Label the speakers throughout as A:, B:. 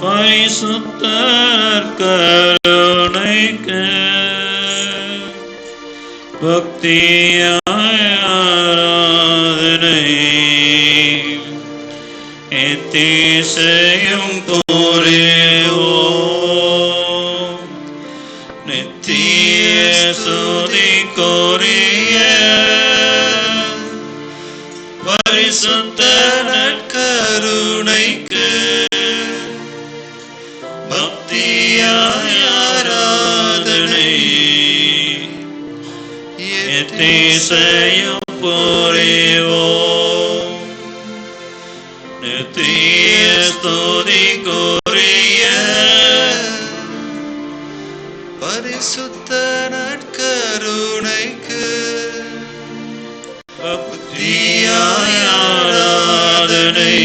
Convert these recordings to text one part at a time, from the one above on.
A: பரிசுத்தர் கருணைக்கு பக்தியாய் ஆராதனை எத்தீசையும் புரிவோம். நித்திய ஸ்துதிக்குரிய பரிசுத்த நற்கருணைக்கு பக்தியாய் ஆராதனை எத்தீசையும் புரிவோம். நித்திய ஸ்துதிக்குரிய
B: பரிசுத்த நற்கருணைக்கு
A: பக்தியாய் ஆராதனை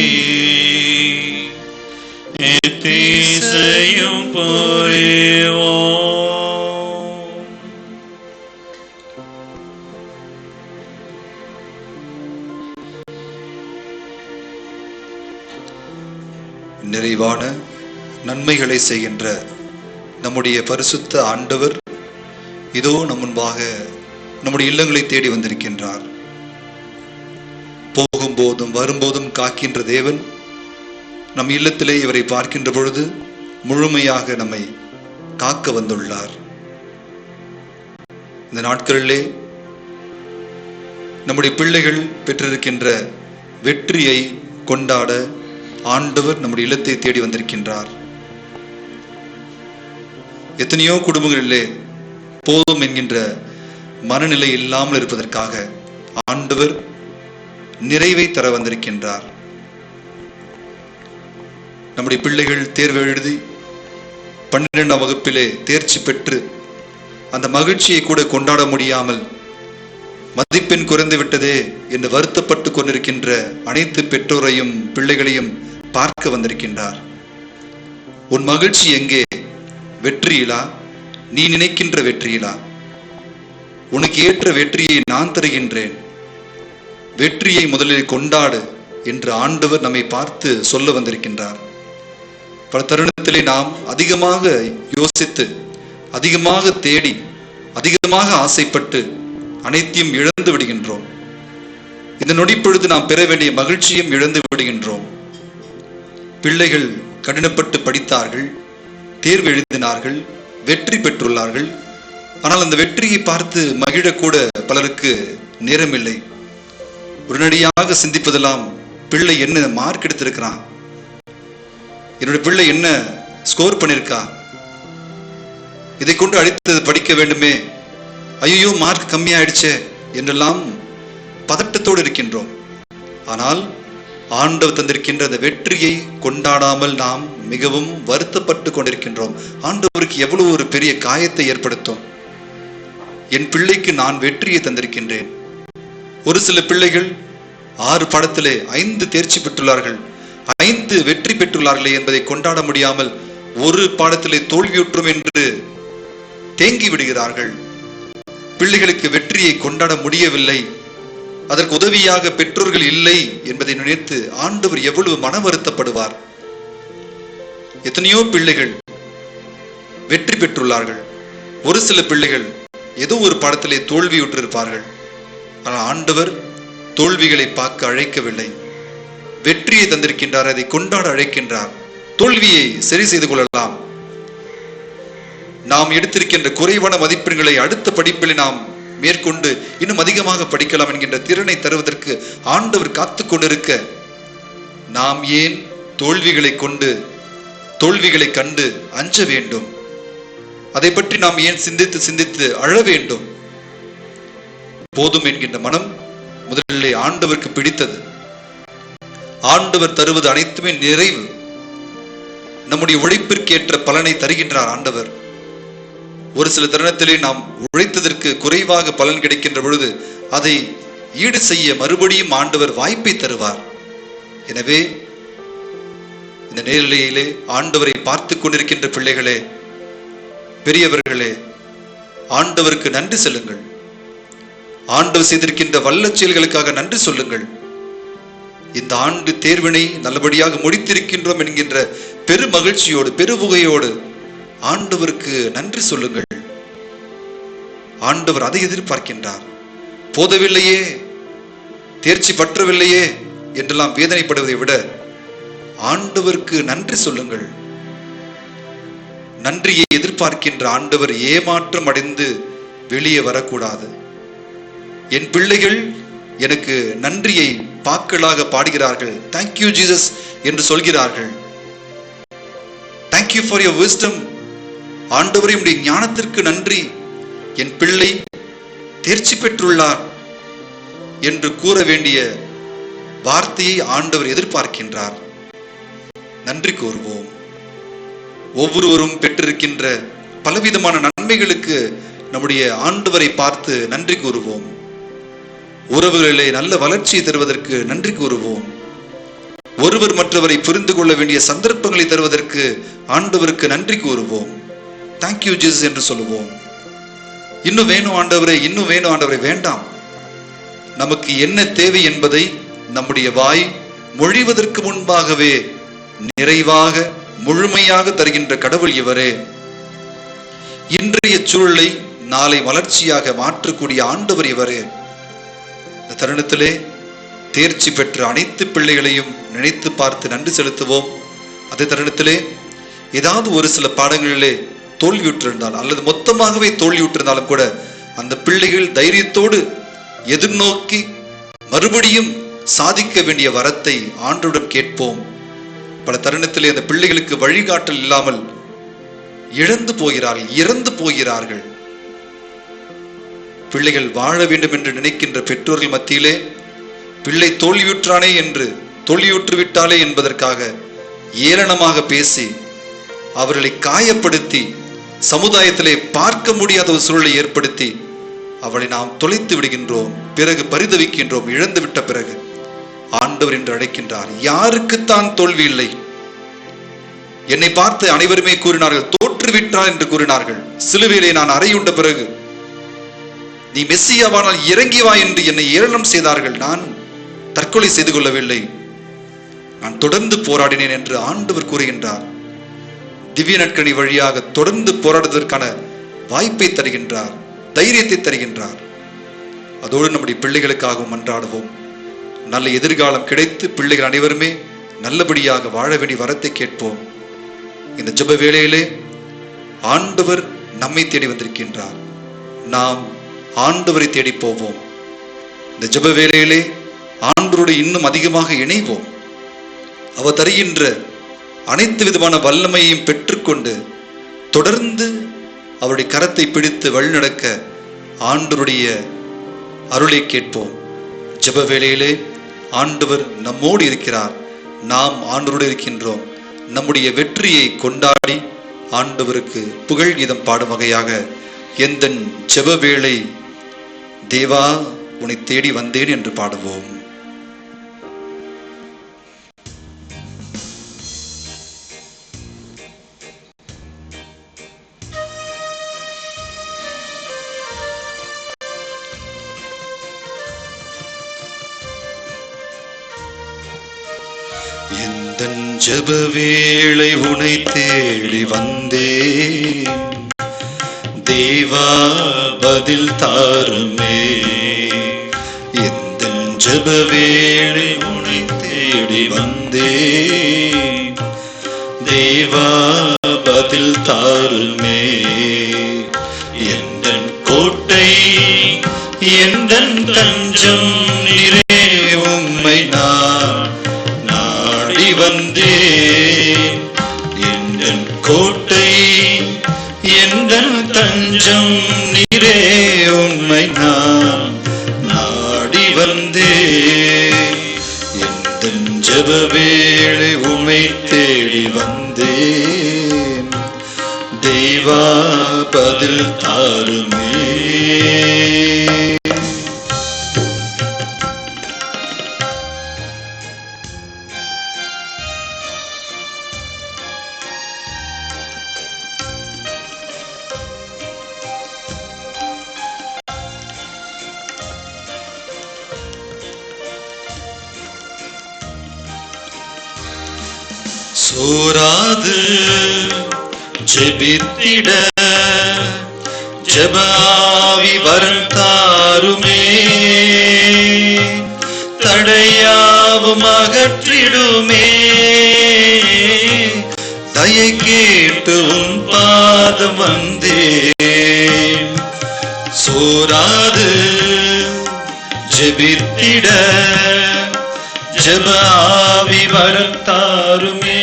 A: எத்தீசையும் புரிவோம்.
B: நிறைவான நன்மைகளை செய்கின்ற நம்முடைய பரிசுத்த ஆண்டவர் இதோ நம் முன்பாக நம்முடைய இல்லங்களை தேடி வந்திருக்கின்றார். போகும்போதும் வரும்போதும் காக்கின்ற தேவன் நம் இல்லத்திலே இவரை பார்க்கின்ற பொழுது முழுமையாக நம்மை காக்க வந்துள்ளார். இந்த நாட்களிலே நம்முடைய பிள்ளைகள் பெற்றிருக்கின்ற வெற்றியை கொண்டாட ஆண்டவர் நம்முடைய இல்லத்தை தேடி வந்திருக்கின்றார். எத்தனையோ குடும்பங்களிலே போதும் என்கின்ற மனநிலை இல்லாமல் இருப்பதற்காக ஆண்டவர் நிறைவை தர வந்திருக்கின்றார். நம்முடைய பிள்ளைகள் தேர்வு எழுதி 12ஆம் வகுப்பிலே தேர்ச்சி பெற்று அந்த மகிழ்ச்சியை கூட கொண்டாட முடியாமல் மதிப்பெண் குறைந்து விட்டதே என்று வருத்தப்பட்டு கொண்டிருக்கின்ற அனைத்து பெற்றோரையும் பிள்ளைகளையும் பார்க்க வந்திருக்கின்றார். உன் மகிழ்ச்சி எங்கே? வெற்றியிலா? நீ நினைக்கின்ற வெற்றியிலா? உனக்கு ஏற்ற வெற்றியை நான் தருகின்றேன், வெற்றியை முதலில் கொண்டாடு என்று ஆண்டவர் நம்மை பார்த்து சொல்ல வந்திருக்கின்றார். பல தருணத்திலே நாம் அதிகமாக யோசித்து, அதிகமாக தேடி, அதிகமாக ஆசைப்பட்டு அனைத்தையும் இழந்து விடுகின்றோம். இந்த நொடிப்பொழுது நாம் பெற வேண்டிய மகிழ்ச்சியும் இழந்து விடுகின்றோம். பிள்ளைகள் கடினப்பட்டு படித்தார்கள், தேர்வு எழுதினார்கள், வெற்றி பெற்றுள்ளார்கள். ஆனால் அந்த வெற்றியை பார்த்து மகிழக்கூட பலருக்கு நேரமில்லை. உடனடியாக சிந்திப்பதெல்லாம் பிள்ளை என்ன மார்க் எடுத்திருக்கிறான், என்னுடைய பிள்ளை என்ன ஸ்கோர் பண்ணிருக்கா, இதை கொண்டு அடுத்தது படிக்க வேண்டுமே, ஐயோ மார்க் கம்மியாயிடுச்சே என்றெல்லாம் பதட்டத்தோடு இருக்கின்றோம். ஆனால் ஆண்டவர் தந்திருக்கின்ற அந்த வெற்றியை கொண்டாடாமல் நாம் மிகவும் வருத்தப்பட்டு கொண்டிருக்கின்றோம். ஆண்டவருக்கு எவ்வளவு ஒரு பெரிய காயத்தை ஏற்படுத்தும். என் பிள்ளைக்கு நான் வெற்றியை தந்திருக்கின்றேன். ஒரு சில பிள்ளைகள் 6 பாடத்திலே 5 தேர்ச்சி பெற்றுள்ளார்கள், 5 வெற்றி பெற்றுள்ளார்களே என்பதை கொண்டாட முடியாமல் ஒரு பாடத்திலே தோல்வியுற்றும் என்று தேங்கி விடுகிறார்கள். பிள்ளைகளுக்கு வெற்றியை கொண்டாட முடியவில்லை, அதற்கு உதவியாக பெற்றோர்கள் இல்லை என்பதை நினைத்து ஆண்டவர் எவ்வளவு மன வருத்தப்படுவார். எத்தனையோ பிள்ளைகள் வெற்றி பெற்றுள்ளார்கள், ஒரு சில பிள்ளைகள் ஏதோ ஒரு பாடத்திலே தோல்வியுற்றிருப்பார்கள். ஆனால் ஆண்டவர் தோல்விகளை பார்க்க அழைக்கவில்லை, வெற்றியை தந்திருக்கின்றார், அதை கொண்டாட அழைக்கின்றார். தோல்வியை சரி செய்து கொள்ளலாம். நாம் எடுத்திருக்கின்ற குறைவான மதிப்பெண்களை அடுத்த படிப்பில் நாம் மேற்கொண்டு இன்னும் அதிகமாக படிக்கலாம் என்கின்ற திறனை தருவதற்கு ஆண்டவர் காத்து கொண்டிருக்க, நாம் ஏன் தோல்விகளை கண்டு அஞ்ச வேண்டும்? அதை பற்றி நாம் ஏன் சிந்தித்து அழ வேண்டும்? போதும் என்கின்ற மனம் முதலிலே ஆண்டவருக்கு பிடித்தது. ஆண்டவர் தருவது அனைத்துமே நிறைவு. நம்முடைய உழைப்பிற்கேற்ற பலனை தருகின்றார் ஆண்டவர். ஒரு சில தருணத்திலே நாம் உழைத்ததற்கு குறைவாக பலன் கிடைக்கின்ற பொழுது அதை ஈடு செய்ய மறுபடியும் ஆண்டவர் வாய்ப்பை தருவார். எனவே இந்த நேரலையிலே ஆண்டவரை பார்த்து கொண்டிருக்கின்ற பிள்ளைகளே, பெரியவர்களே, ஆண்டவருக்கு நன்றி செல்லுங்கள். ஆண்டவர் செய்திருக்கின்ற வல்ல செயல்களுக்காக நன்றி சொல்லுங்கள். இந்த ஆண்டு தேர்வினை நல்லபடியாக முடித்திருக்கின்றோம் என்கின்ற பெரு மகிழ்ச்சியோடு பெருபுகையோடு ஆண்டவருக்கு நன்றி சொல்லுங்கள். ஆண்டவர் அதை எதிர்பார்க்கின்றார். போதவில்லையே, தேர்ச்சி பற்றவில்லையே என்றெல்லாம் வேதனைப்படுவதை விட ஆண்டவருக்கு நன்றி சொல்லுங்கள். நன்றியை எதிர்பார்க்கின்ற ஆண்டவர் ஏமாற்றம் அடைந்து வெளியே வரக்கூடாது. என் பிள்ளைகள் எனக்கு நன்றியை பாக்களாக பாடுகிறார்கள். தேங்க்யூ ஜீசஸ் என்று சொல்கிறார்கள். Thank you for your wisdom. ஆண்டவரே உம்முடைய ஞானத்திற்கு நன்றி, என் பிள்ளை தேர்ச்சி பெற்றுள்ளார் என்று கூற வேண்டிய வார்த்தையை ஆண்டவர் எதிர்பார்க்கின்றார். நன்றி கூறுவோம். ஒவ்வொருவரும் பெற்றிருக்கின்ற பலவிதமான நன்மைகளுக்கு நம்முடைய ஆண்டவரை பார்த்து நன்றி கூறுவோம். உறவுகளிலே நல்ல வளர்ச்சியை தருவதற்கு நன்றி கூறுவோம். ஒருவர் மற்றவரை புரிந்து கொள்ள வேண்டிய சந்தர்ப்பங்களை தருவதற்கு ஆண்டவருக்கு நன்றி கூறுவோம். தேங்க்யூ ஜீசஸ் என்று சொல்லுவோம். இன்னும் வேணும் ஆண்டவரே, இன்னும் வேணும் ஆண்டவரே வேண்டாம். நமக்கு என்ன தேவை என்பதை நம்முடைய வாய் மொழிவதற்கு முன்பாகவே நிறைவாக முழுமையாக தருகின்ற கடவுள் இவரே. இன்றைய சூழலை நாளை வளர்ச்சியாக மாற்றக்கூடிய ஆண்டவர் இவரே. இந்த தருணத்திலே தேர்ச்சி பெற்ற அனைத்து பிள்ளைகளையும் நினைத்து பார்த்து நன்றி செலுத்துவோம். அதே தருணத்திலே ஏதாவது ஒரு சில பாடங்களிலே தோல்வியுற்றிருந்தால் அல்லது மொத்தமாகவே தோல்வியுற்றிருந்தாலும் கூட அந்த பிள்ளைகள் தைரியத்தோடு எதிர்நோக்கி மறுபடியும் சாதிக்க வேண்டிய வரத்தை ஆண்டவரிடம் கேட்போம். பல தருணத்திலே அந்த பிள்ளைகளுக்கு வழிகாட்டல் இல்லாமல் இழந்து போகிறார்கள், இறந்து போகிறார்கள். பிள்ளைகள் வாழ வேண்டும் என்று நினைக்கின்ற பெற்றோர்கள் மத்தியிலே பிள்ளை தோல்வியுற்றானே என்று தோல்வியுற்று விட்டாலே என்பதற்காக ஏளனமாக பேசி அவர்களை காயப்படுத்தி சமுதாயத்திலே பார்க்க முடியாத ஒரு சூழலை ஏற்படுத்தி அவளை நாம் தொலைத்து விடுகின்றோம். பிறகு பரிதவிக்கின்றோம். இழந்து விட்ட பிறகு ஆண்டவர் என்று அழைக்கின்றார். யாருக்குத்தான் தோல்வி இல்லை? என்னை பார்த்து அனைவருமே கூறினார்கள், தோற்றுவிட்டார் என்று கூறினார்கள். சிலுவையிலே நான் அறையுண்ட பிறகு நீ மெஸ்ஸியாவானால் இறங்கி வா என்று என்னை ஏளனம் செய்தார்கள். நான் தற்கொலை செய்து கொள்ளவில்லை, நான் தொடர்ந்து போராடினேன் என்று ஆண்டவர் கூறுகின்றார். திவ்ய நற்கனி வழியாக தொடர்ந்து போராடுவதற்கான வாய்ப்பை தருகின்றார், தைரியத்தை தருகின்றார். அதோடு நம்முடைய பிள்ளைகளுக்காகவும் மன்றாடுவோம். நல்ல எதிர்காலம் கிடைத்து பிள்ளைகள் அனைவருமே நல்லபடியாக வாழ வேண்டிய வரத்தை கேட்போம். இந்த ஜெப வேளையிலே ஆண்டவர் நம்மை தேடி வந்திருக்கின்றார். நாம் ஆண்டவரை தேடி போவோம். இந்த ஜெப வேளையிலே ஆண்டவரோடு இன்னும் அதிகமாக இணைவோம். அவர் தருகின்ற அனைத்து விதமான வல்லமையையும் பெற்றுக்கொண்டு தொடர்ந்து அவருடைய கரத்தை பிடித்து வழிநடக்க ஆண்டவருடைய அருளை கேட்போம். ஜெப வேளையிலே ஆண்டவர் நம்மோடு இருக்கிறார், நாம் ஆண்டவரோடு இருக்கின்றோம். நம்முடைய வெற்றியை கொண்டாடி ஆண்டவருக்கு புகழ் கீதம் பாடும் வகையாக எந்தன் ஜெப வேளை தேவா உன்னை தேடி வந்தேன் என்று பாடுவோம். எந்தன் ஜெப வேளை உன்னை தேடி வந்தேன், தேவா பதில் தாருமே. எந்தன் ஜெப வேளை உன்னை தேடி வந்தேன், தேவா பதில் தாருமே. எந்தன் கோட்டை எந்தன் தஞ்சம் நீரே, உம்மை நான் நாடி வந்தேன். எந்தன் கோட்டை எந்தன் தஞ்சம் நீரே, உம்மை நான் நாடி வந்தேன். எந்தன் ஜெப வேளை உம்மை தேடி வந்தேன், தேவா பதில் தாருமே. சோராது ஜெபித்திட ஜெப ஆவி வரம் தாருமே, தடையாவும் அகற்றிடுமே. தயை கேட்டு உன் பாதம் வந்தேன். சோராது ஜெபித்திட ஜெப ஆவி வரம் தாருமே,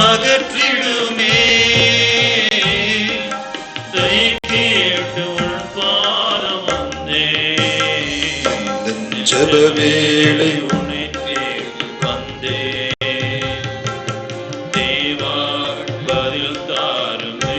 B: அகற்றிடுமே. தயை கேட்டு உன் பாதம் வந்தேன். ஜெப வேளை உன்னை தேடி வந்தேன். தேவா பதில் தாருமே.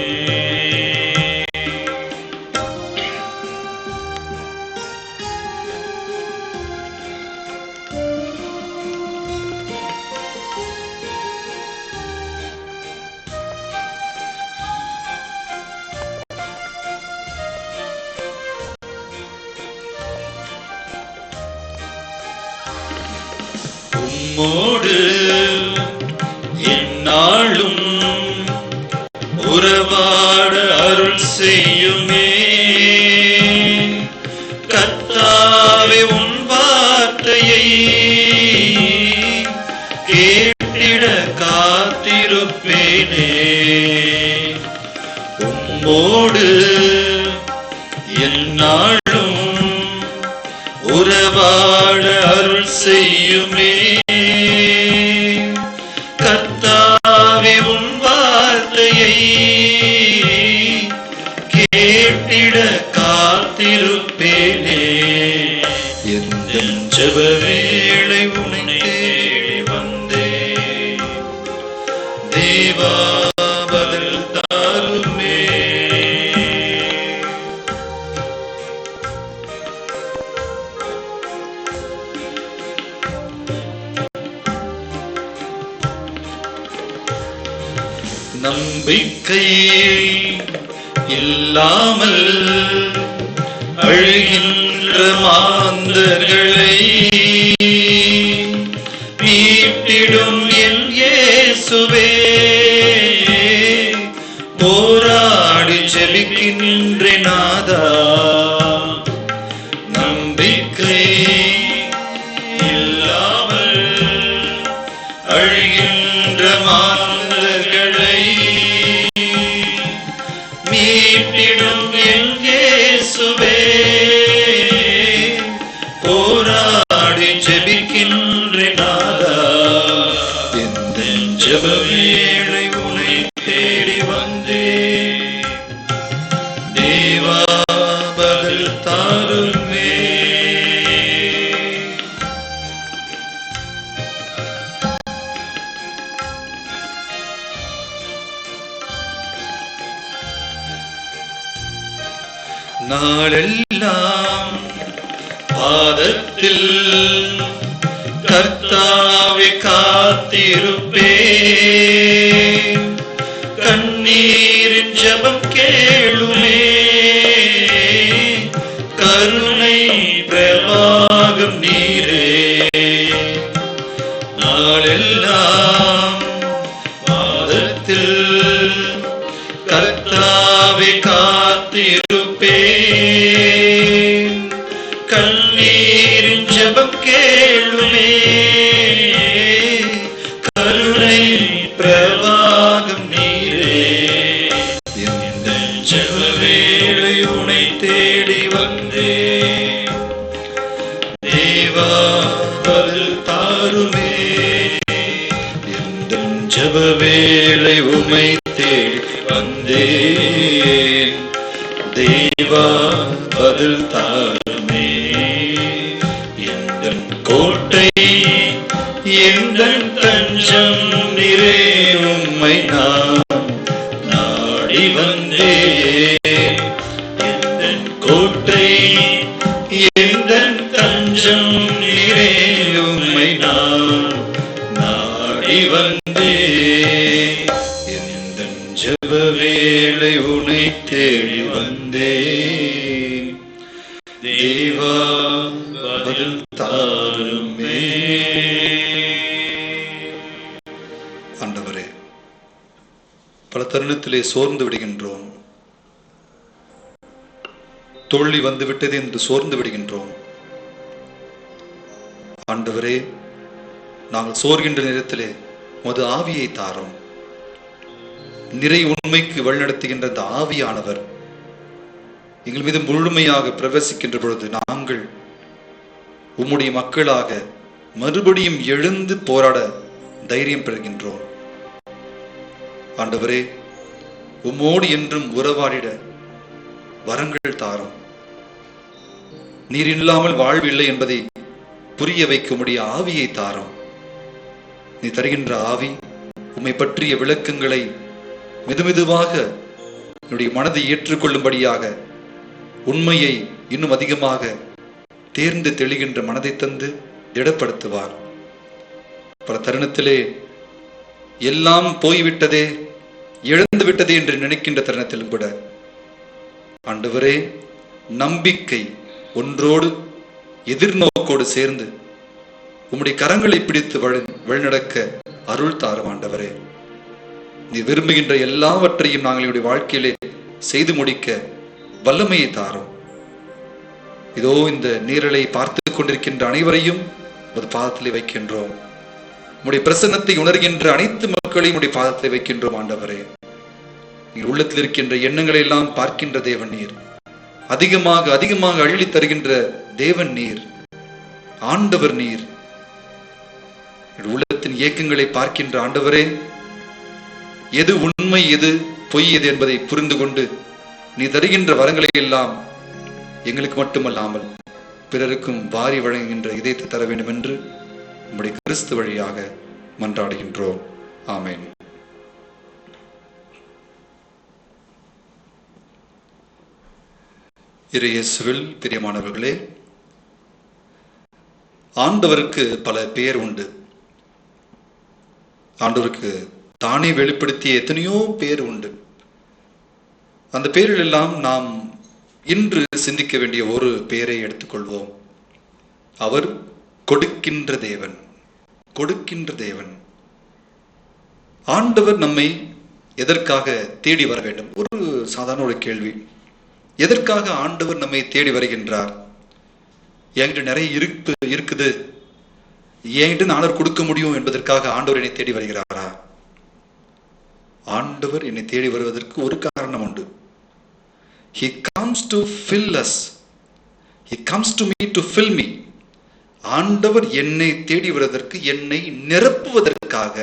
B: உம்மோடு எந்நாளும் உறவாட அருள் செய்யுமே. கர்த்தாவே உன் வார்த்தையை கேட்டிட காத்திருப்பேனே. உம்மோடு எந்நாளும் உறவாட அருள் செய்யுமே. கர்த்தாவே உன் வார்த்தையை கேட்டிட காத்திருப்பேனே. எந்த ஜெப வேளை உன்னை தேடி வந்தேன். தேவா பதில் தாருமே. நம்பிக்கை இல்லாமல் அழுகின்ற மாந்தர்களை மீட்டிடும் என் இயேசுவே. போராடி ஜெபிக்கின்ற நாதா, நம்பிக்கை இல்லாமல் அழுகின்ற மாந்தர்களை மீட்டிடும் என் இயேசுவே. போராடி ஜெபிக்கின்ற நாதா, எந்த ஜெப வேளை உன்னை தேடி வந்தேன். தேவா பதில் தாருமே. நாளெல்லாம் பாதத்தில் கர்த்தாவே காத்திருப்பேன். கண்ணீரின் ஜெபம் கேளுமே. கருணை பிரவாகம் நீரே. நாளெல்லாம் பாதத்தில் கர்த்தாவே காத்திருப்பேன். கண்ணீரின் ஜெபம் கேளுமே. கருணை பிரவாகம் நீரே. இந்த ஜெப வேளை உன்னை தேடி வந்தேன். தேவா பதில் தாருமே. இந்த ஜெப வேளை உம்மை தேடி வந்தேன். தேவா பதில் தாருமே. எந்தன் கோட்டை எந்தன் தஞ்சம் நீரே. உம்மை நான் நாடி வந்தேன். எந்தன் கோட்டை எந்தன் தஞ்சம் நீரே. உம்மை நான் நாடி வந்தேன். எந்தன் ஜெப வேளை உன்னை தேடி வந்தேன். தேவா பதில் தாருமே. தருணத்திலே சோர்ந்து விடுகின்றோம். தோல்வி வந்து விட்டது என்று சோர்ந்து விடுகின்றோம். ஆண்டவரே, நாங்கள் சோர்கின்ற நேரத்திலே உமது ஆவியை தாரும். நிறை உண்மைக்கு வழிநடத்துகின்ற அந்த ஆவியானவர் எங்கள் மீது முழுமையாக பிரவேசிக்கின்ற பொழுது நாங்கள் உம்முடைய மக்களாக மறுபடியும் எழுந்து போராட தைரியம் பெறுகின்றோம். ஆண்டவரே, உம்மோடு என்றும் உறவாடிட வரங்கள் தாரும். நீர் இல்லாமல் வாழ்வில்லை என்பதை புரிய வைக்க முடிய ஆவியை தாரும். நீ தருகின்ற ஆவி உம்மை பற்றிய விளக்கங்களை மெதுமெதுவாக என்னுடைய மனதை ஏற்றுக்கொள்ளும்படியாக உண்மையை இன்னும் அதிகமாக தேர்ந்து தெளிகின்ற மனதை தந்து திடப்படுத்துவார். பல தருணத்திலே எல்லாம் போய்விட்டதே, இழந்து விட்டதே என்று நினைக்கின்ற தருணத்திலும் கூட ஆண்டவரே, நம்பிக்கை ஒன்றோடு எதிர்நோக்கோடு சேர்ந்து உம்முடைய கரங்களை பிடித்து வழிநடக்க அருள் தாரும். ஆண்டவரே, நீ விரும்புகின்ற எல்லாவற்றையும் நாங்கள் என்னுடைய வாழ்க்கையிலே செய்து முடிக்க வல்லமையை தாரும். இதோ இந்த நீரலை பார்த்து கொண்டிருக்கின்ற அனைவரையும் ஒரு பாதத்திலே வைக்கின்றோம். உம்முடைய பிரசன்னத்தை உணர்கின்ற அனைத்து மக்களையும் உடைய பாதத்திலே வைக்கின்றோம். ஆண்டவரே, நீர் உள்ளத்தில் இருக்கின்ற எண்ணங்களை எல்லாம் பார்க்கின்ற தேவன் நீர். அதிகமாக அதிகமாக அள்ளி தருகின்ற தேவன் நீர். ஆண்டவர் நீர். உள்ளத்தின் இயக்கங்களை பார்க்கின்ற ஆண்டவரே, எது உண்மை எது பொய் எது என்பதை புரிந்து கொண்டு நீ தருகின்ற வரங்களை எல்லாம் எங்களுக்கு மட்டுமல்லாமல் பிறருக்கும் வாரி வழங்குகின்ற இதயத்தை தர வேண்டும் என்று நம்முடைய கிறிஸ்து வழியாக மன்றாடுகின்றோம். ஆமென். இயேசுவில் பிரியமானவர்களே, ஆண்டவருக்கு பல பெயர் உண்டு. ஆண்டவருக்கு தானே வெளிப்படுத்திய எத்தனையோ பேர் உண்டு. அந்த பேரில் எல்லாம் நாம் இன்று சிந்திக்க வேண்டிய ஒரு பெயரை எடுத்துக்கொள்வோம். அவர் கொடுக்கின்ற தேவன். கொடுக்கின்ற தேவன். ஆண்டவர் நம்மை எதற்காக தேடி வர வேண்டும்? ஒரு சாதாரண ஒரு கேள்வி. எதற்காக ஆண்டவர் நம்மை தேடி வருகின்றார்? என்கிட்ட நிறைய இருக்குது, என்கிட்ட நானூறு கொடுக்க முடியும் என்பதற்காக ஆண்டவர் என்னை தேடி வருகிறாரா? ஆண்டவர் என்னை தேடி வருவதற்கு ஒரு காரணம் உண்டு. He comes to fill us. He comes to me to fill me. ஆண்டவர் என்னை தேடி வருவதற்கு, என்னை நிரப்புவதற்காக.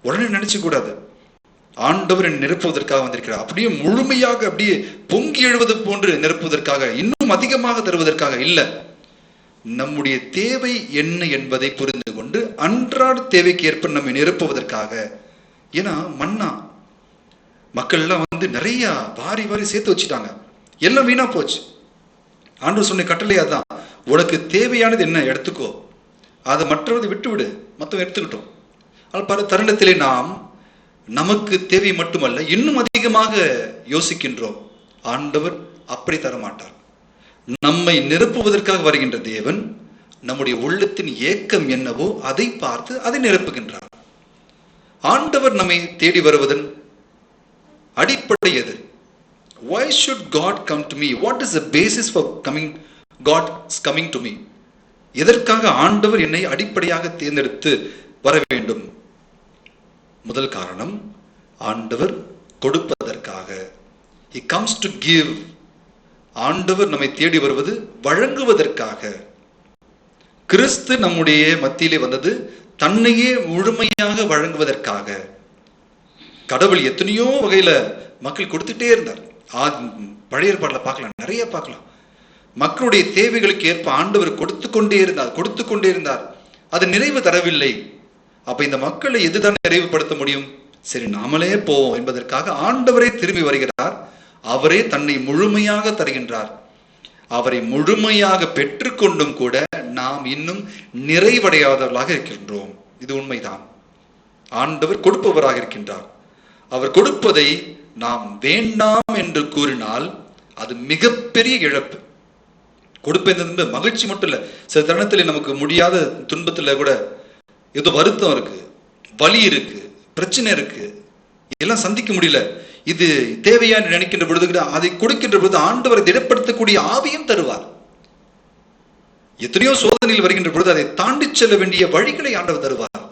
B: உடனே நினைச்சு கூடாது ஆண்டவர் என்னை நிரப்புவதற்காக வந்திருக்கிறார். அப்படியே முழுமையாக அப்படியே பொங்கி எழுவது போன்று நிரப்புவதற்காக, இன்னும் அதிகமாக தருவதற்காக இல்ல. நம்முடைய தேவை என்ன என்பதை புரிந்து கொண்டு அன்றாட தேவைக்கு ஏற்ப நம்மை நிரப்புவதற்காக. ஏன்னா மன்னா மக்கள் எல்லாம் நிறைய வாரி வாரி சேர்த்து வச்சுட்டாங்க, எல்லாம் வீணா போச்சு. ஆண்டவர் சொன்ன கட்டளை அதான், உனக்கு தேவையானது என்ன எடுத்துக்கோ, அதை மற்றவதை விட்டு விடு, மற்றவங்க எடுத்துக்கிட்டோம். ஆனால் பல தருணத்திலே நாம் நமக்கு தேவை மட்டுமல்ல இன்னும் அதிகமாக யோசிக்கின்றோம். ஆண்டவர் அப்படி தரமாட்டார். நம்மை நிரப்புவதற்காக வருகின்ற தேவன் நம்முடைய உள்ளத்தின் ஏக்கம் என்னவோ அதை பார்த்து அதை நிரப்புகின்றார். ஆண்டவர் நம்மை தேடி வருவதன் அடிப்படை எது? Why should God come to me? What is the basis for God coming to me? எதற்காக ஆண்டவர் என்னை அடிப்படையாக தேர்ந்தெடுத்து வர வேண்டும்? முதல் காரணம், ஆண்டவர் கொடுப்பதற்காக. He comes to give. ஆண்டவர் நம்மை தேடி வருவது வழங்குவதற்காக. கிறிஸ்து நம்முடைய மத்தியிலே வந்தது தன்னையே முழுமையாக வழங்குவதற்காக. கடவுள் எத்தனையோ வகையில மக்கள் கொடுத்துட்டே இருந்தார். பழைய ஏற்பாடுல பார்க்கலாம், நிறைய பார்க்கலாம். மக்களுடைய தேவைகளுக்கு ஏற்ப ஆண்டவர் கொடுத்து கொண்டே இருந்தார். அது நிறைவு தரவில்லை. அப்ப இந்த மக்களை எதுதான் நிறைவுபடுத்த முடியும்? சரி, நாமளே போவோம் என்பதற்காக ஆண்டவரே திரும்பி வருகிறார். அவரே தன்னை முழுமையாக தருகின்றார். அவரை முழுமையாக பெற்றுக்கொண்டும் கூட நாம் இன்னும் நிறைவடையாதவர்களாக இருக்கின்றோம். இது உண்மைதான். ஆண்டவர் கொடுப்பவராக இருக்கின்றார். அவர் கொடுப்பதை நாம் வேண்டாம் என்று கூறினால் அது மிகப்பெரிய இழப்பு. கொடுப்பது மகிழ்ச்சி மட்டும் இல்ல, சில தருணத்தில் நமக்கு முடியாத துன்பத்துல கூட ஏதோ வருத்தம் இருக்கு, வலி இருக்கு, பிரச்சனை இருக்கு, எல்லாம் சந்திக்க முடியல, இது தேவையா நினைக்கின்ற பொழுது அதை கொடுக்கின்ற பொழுது ஆண்டவரை திடப்படுத்தக்கூடிய ஆவியும் தருவார். எத்தனையோ சோதனையில் வருகின்ற பொழுது அதை தாண்டி செல்ல வேண்டிய வழிகளை ஆண்டவர் தருவார்.